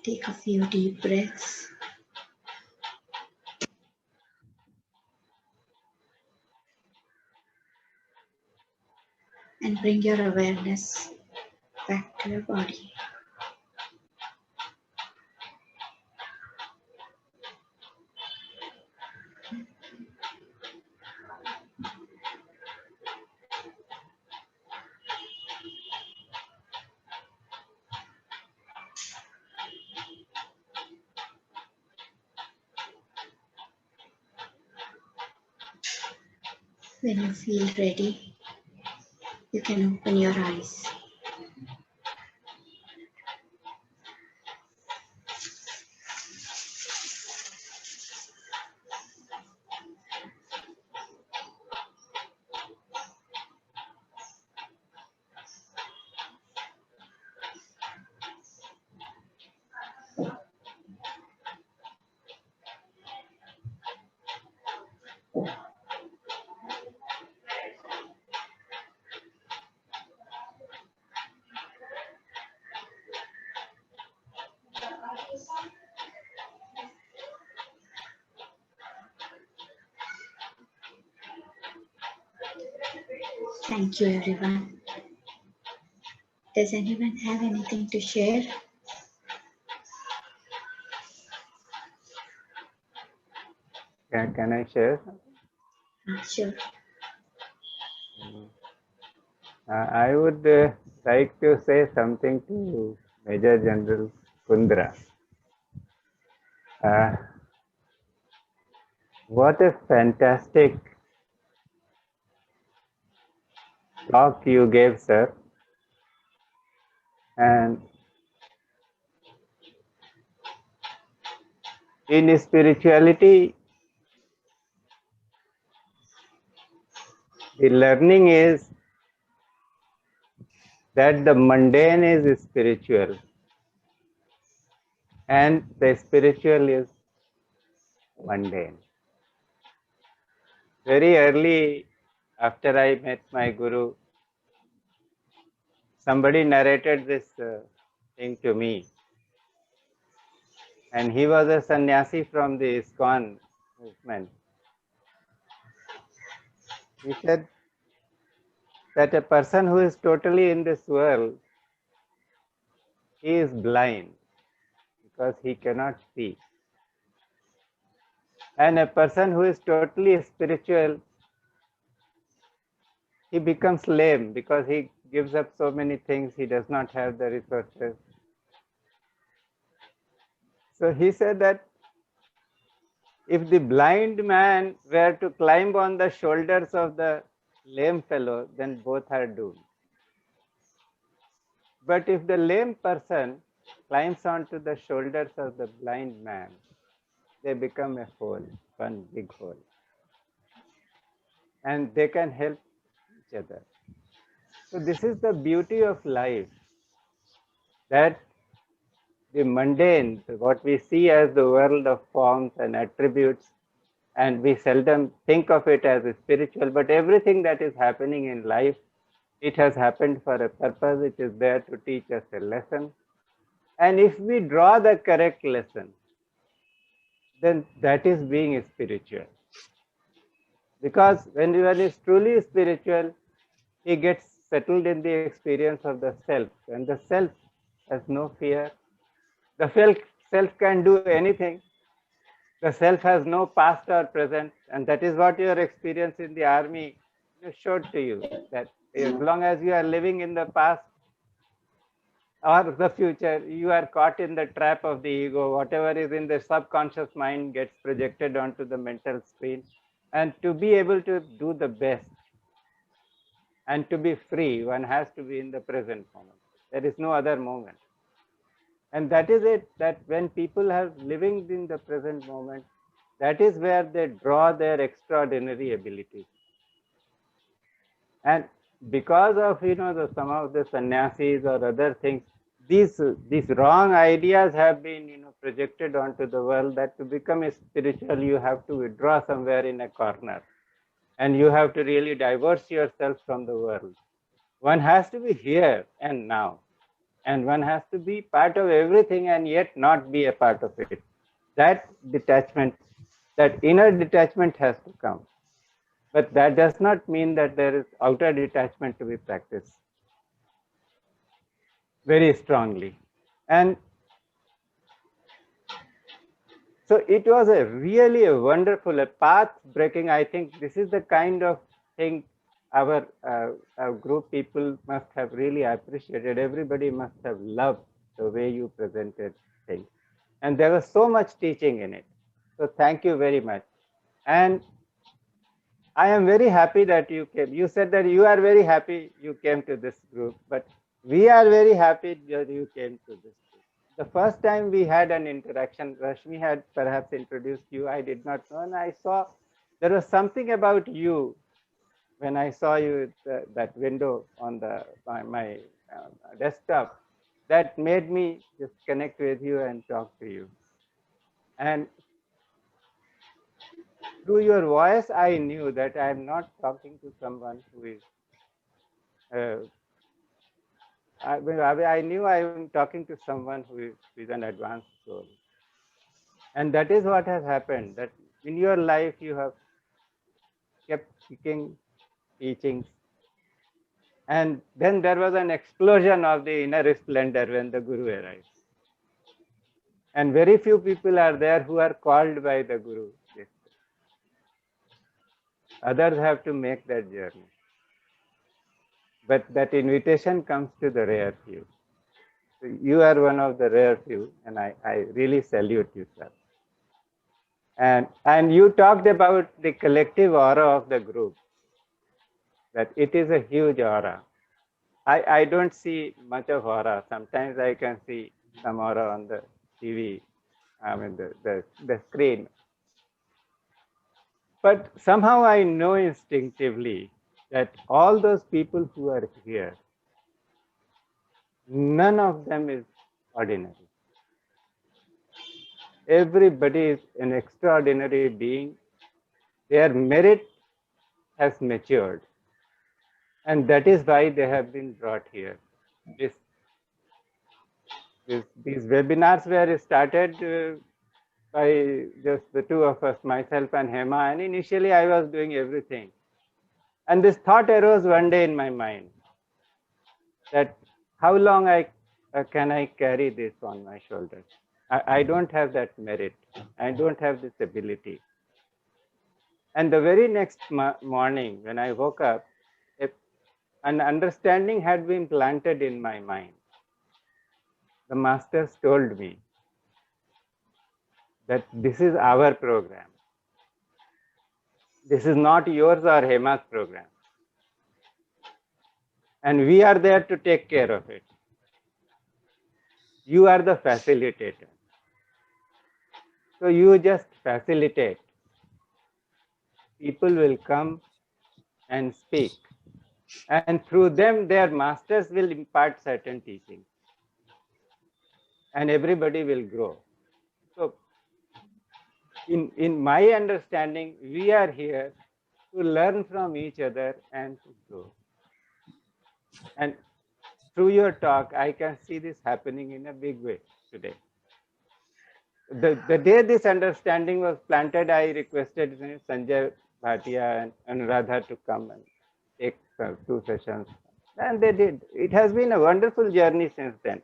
Take a few deep breaths. And bring your awareness back to your body. When you feel ready, you can open your eyes. Thank you, everyone. Does anyone have anything to share? Can I share? Sure. I would like to say something to Major General Kundra. What a fantastic talk you gave, sir. And in spirituality, the learning is that the mundane is spiritual and the spiritual is mundane. Very early after I met my Guru, somebody narrated this thing to me. And he was a sannyasi from the ISKCON movement. He said that a person who is totally in this world, he is blind. because he cannot see. And a person who is totally spiritual, he becomes lame because he gives up so many things, he does not have the resources. So he said that if the blind man were to climb on the shoulders of the lame fellow, then both are doomed. But if the lame person climbs onto the shoulders of the blind man, they become a whole, one big whole. And they can help each other. So this is the beauty of life, that the mundane, what we see as the world of forms and attributes, and we seldom think of it as spiritual, but everything that is happening in life, it has happened for a purpose. It is there to teach us a lesson. And if we draw the correct lesson, then that is being spiritual. Because when one is truly spiritual, he gets settled in the experience of the self, and the self has no fear. The self can do anything. The self has no past or present, and that is what your experience in the army showed to you, that as long as you are living in the past or the future, you are caught in the trap of the ego. Whatever is in the subconscious mind gets projected onto the mental screen. And to be able to do the best and to be free, one has to be in the present moment. There is no other moment. And that is it, that when people are living in the present moment, that is where they draw their extraordinary abilities. And because of some of the sannyasis or other things, these wrong ideas have been projected onto the world, that to become a spiritual you have to withdraw somewhere in a corner, and you have to really divorce yourself from the world. One has to be here and now, and one has to be part of everything and yet not be a part of it. That detachment, that inner detachment has to come. But that does not mean that there is outer detachment to be practiced very strongly. And so it was really a wonderful, a path breaking. I think this is the kind of thing our group people must have really appreciated. Everybody must have loved the way you presented things. And there was so much teaching in it. So thank you very much. And I am very happy that you came. You said that you are very happy you came to this group, but we are very happy that you came to this group. The first time we had an interaction, Rashmi had perhaps introduced you. I did not know, and I saw there was something about you when I saw you at that window on my desktop that made me just connect with you and talk to you. And through your voice, I knew that I am not talking to someone who is. I knew I am talking to someone who is an advanced soul, and that is what has happened. That in your life you have kept seeking teachings, and then there was an explosion of the inner splendor when the Guru arrived. And very few people are there who are called by the Guru. Others have to make that journey. But that invitation comes to the rare few. So you are one of the rare few, and I really salute you, sir. And you talked about the collective aura of the group, that it is a huge aura. I don't see much of aura. Sometimes I can see some aura on the TV, the screen. But somehow I know instinctively that all those people who are here, none of them is ordinary. Everybody is an extraordinary being. Their merit has matured. And that is why they have been brought here. These webinars were started by just the two of us, myself and Hema. And initially I was doing everything. And this thought arose one day in my mind, that how long can I carry this on my shoulders? I don't have that merit. I don't have this ability. And the very next morning when I woke up, an understanding had been planted in my mind. The masters told me that this is our program. This is not yours or Hema's program. And we are there to take care of it. You are the facilitator. So you just facilitate. People will come and speak. And through them, their masters will impart certain teachings. And everybody will grow. So in my understanding, we are here to learn from each other and to grow. And through your talk, I can see this happening in a big way today. The day this understanding was planted, I requested Sanjay Bhatia and Anuradha to come and take 2 sessions. And they did. It has been a wonderful journey since then.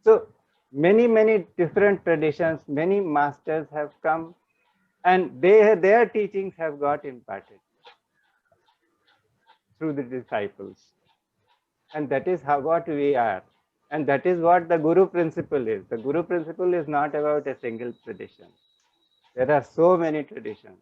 So many different traditions, many masters have come, and their teachings have got imparted through the disciples. And that is what we are. And that is what the Guru principle is. The Guru principle is not about a single tradition. There are so many traditions.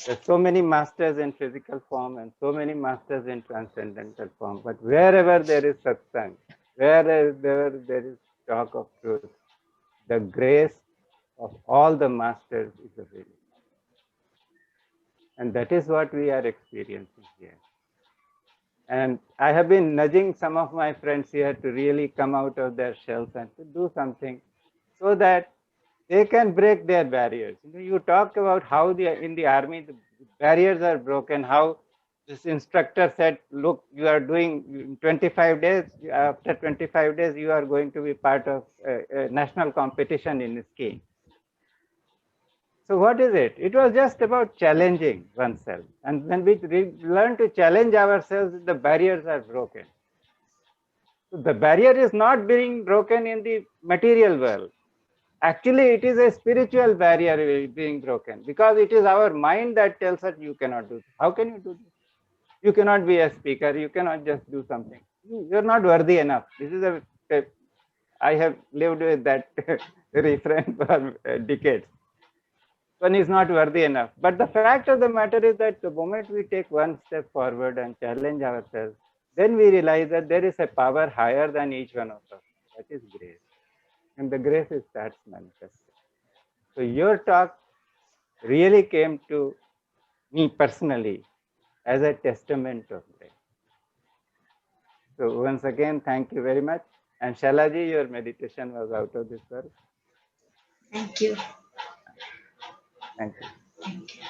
There are so many masters in physical form and so many masters in transcendental form. But wherever there is satsang, wherever there is talk of truth, the grace of all the masters is available. And that is what we are experiencing here. And I have been nudging some of my friends here to really come out of their shells and to do something so that they can break their barriers. You talked about how in the army the barriers are broken, how this instructor said, look, you are doing 25 days, after 25 days you are going to be part of a national competition in skiing. So what is it? It was just about challenging oneself. And when we learn to challenge ourselves, the barriers are broken. So the barrier is not being broken in the material world. Actually, it is a spiritual barrier being broken because it is our mind that tells us you cannot do this. How can you do this? You cannot be a speaker. You cannot just do something. You're not worthy enough. This is I have lived with that refrain for decades. One is not worthy enough. But the fact of the matter is that the moment we take one step forward and challenge ourselves, then we realize that there is a power higher than each one of us. That is grace. And the grace starts manifesting. So your talk really came to me personally as a testament of grace. So once again, thank you very much. And Shalaji, your meditation was out of this world. Thank you. Thank you. Thank you.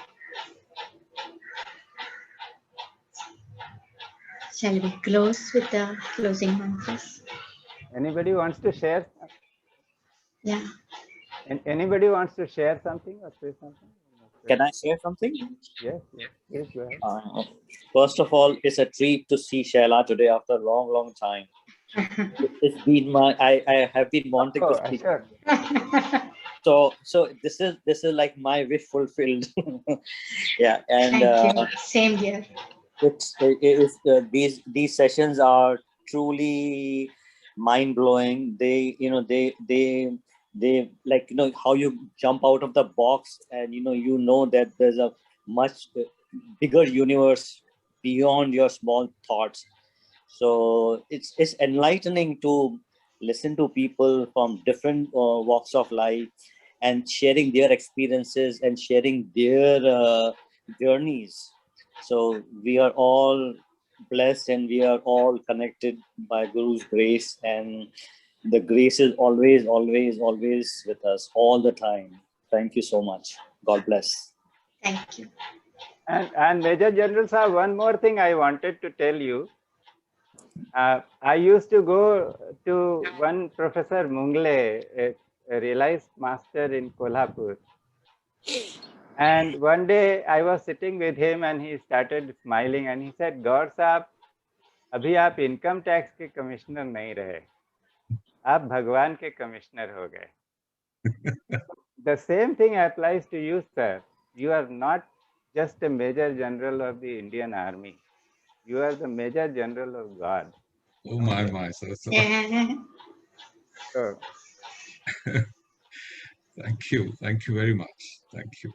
Shall we close with the closing mantras? Anybody wants to share? Yeah. And anybody wants to share something or say something? Can I share something? Yes, please go ahead. First of all, it's a treat to see Shaila today after a long time. It's been I have been wanting to speak. Sure. So this is like my wish fulfilled. Yeah, and Thank you. Same here. These sessions are truly mind blowing. They like how you jump out of the box and you know that there's a much bigger universe beyond your small thoughts. So it's enlightening to listen to people from different walks of life and sharing their experiences and sharing their journeys. So we are all blessed and we are all connected by Guru's grace, and the grace is always with us all the time. Thank you so much. God bless. Thank you. And Major General Sir, one more thing I wanted to tell you. I used to go to one Professor Mungle, a realized master in Kolhapur. And one day I was sitting with him and he started smiling and he said, Gaur Saab, abhi aap income tax ke commissioner nahi rahe. आप भगवान के commissioner हो गए. The same thing applies to you, sir. You are not just a Major General of the Indian Army. You are the Major General of God. Oh my. So Yeah. So, thank you very much. Thank you.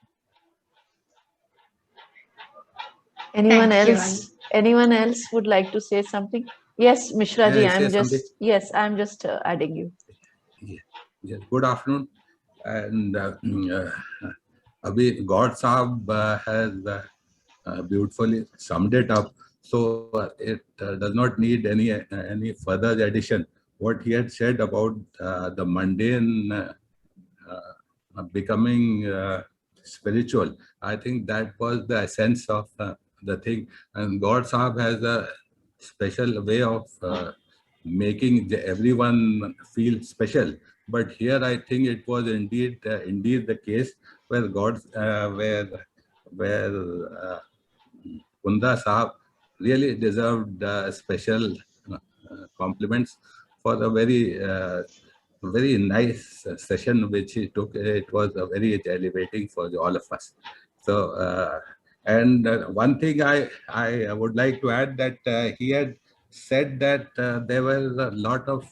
Anyone Thank you. else? Anyone else would like to say something? Yes, Mishra ji, May I say something? I'm just adding you. Yes. Good afternoon. And Abhi God Sahab has beautifully summed it up. So it does not need any further addition. What he had said about the mundane becoming spiritual, I think that was the essence of the thing. And God Sahab has a special way of making everyone feel special. But here I think it was indeed the case where Kunda Sahab really deserved special compliments for the very nice session which he took. It was very elevating for all of us. So, and one thing I would like to add, that he had said that there were a lot of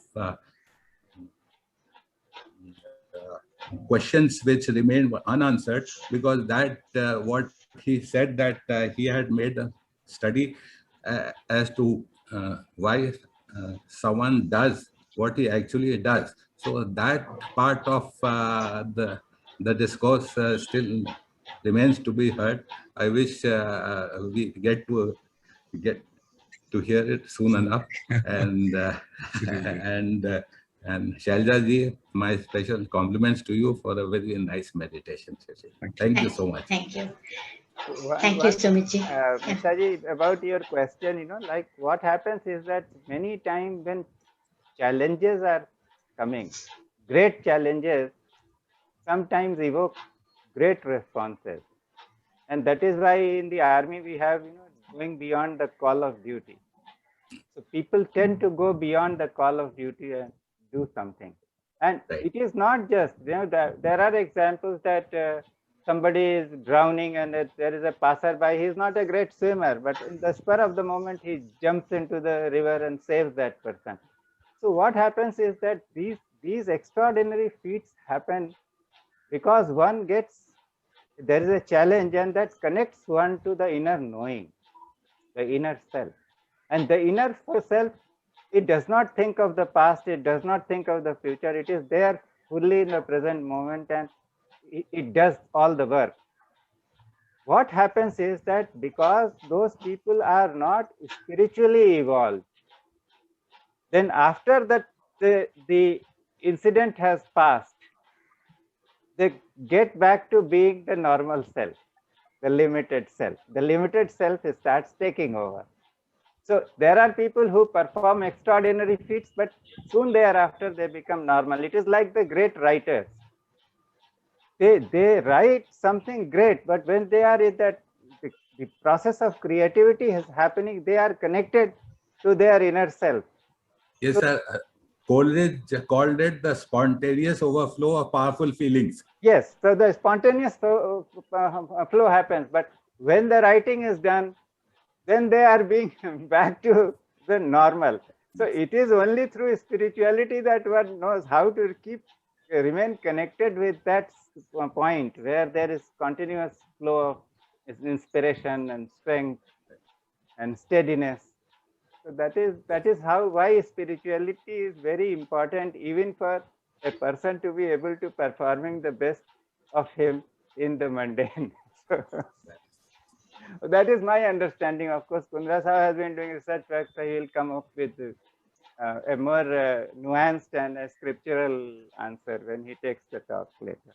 questions which remained unanswered, because that what he said, that he had made a study as to why someone does what he actually does. So that part of the discourse still remains to be heard. I wish we get to hear it soon enough. And and Shailja ji, my special compliments to you for a very nice meditation session. Thank you so much. Thank you. Thank you, Sumit ji. Mishraji, about your question, like what happens is that many times when challenges are coming, great challenges sometimes evoke great responses. And that is why in the army we have, going beyond the call of duty. So people tend to go beyond the call of duty and do something. And Right. it is not just, there are examples that somebody is drowning and there is a passerby. He is not a great swimmer, but in the spur of the moment, he jumps into the river and saves that person. So what happens is that these extraordinary feats happen because there is a challenge, and that connects one to the inner knowing, the inner self. And the inner self, it does not think of the past, it does not think of the future, it is there fully in the present moment, and it does all the work. What happens is that because those people are not spiritually evolved, then after that the incident has passed, they get back to being the normal self, the limited self. The limited self starts taking over. So there are people who perform extraordinary feats, but soon thereafter they become normal. It is like the great writers. They write something great, but when they are in that, the process of creativity is happening, they are connected to their inner self. Yes, sir. Coleridge called it the spontaneous overflow of powerful feelings. Yes, so the spontaneous flow happens, but when the writing is done, then they are being back to the normal. So it is only through spirituality that one knows how to remain connected with that point where there is continuous flow of inspiration and strength and steadiness. So that is why spirituality is very important, even for a person to be able to performing the best of him in the mundane. So that is my understanding. Of course, Kunda Sahab has been doing research work, so he will come up with a more nuanced and a scriptural answer when he takes the talk later.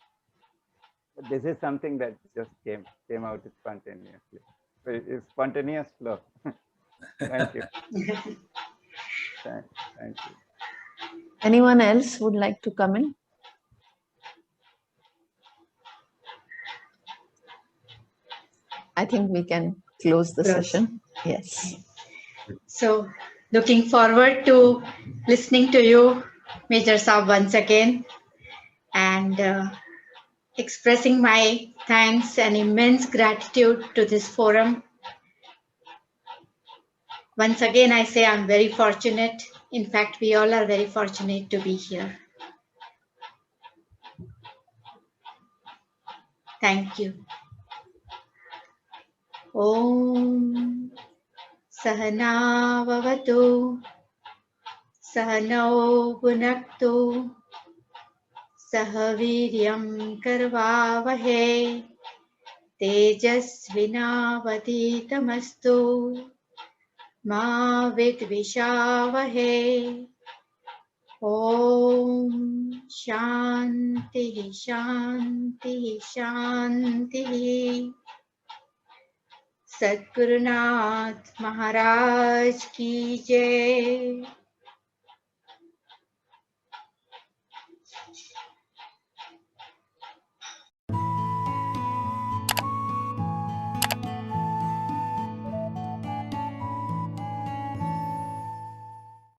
But this is something that just came out spontaneously. So it's spontaneous flow. Thank you. Thank you. Anyone else would like to come in? I think we can close the session. Yes. So looking forward to listening to you, Major Saab, once again. and expressing my thanks and immense gratitude to this forum. Once again, I say I'm very fortunate. In fact, we all are very fortunate to be here. Thank you. Om Sahana Vavatu Sahano Bhunaktu Sahaviryam Karvavahe Tejasvinavaditamastu Ma Vidvishavahe. Om Shanti Shanti Shanti. Sadgurunath Maharaj ki jai.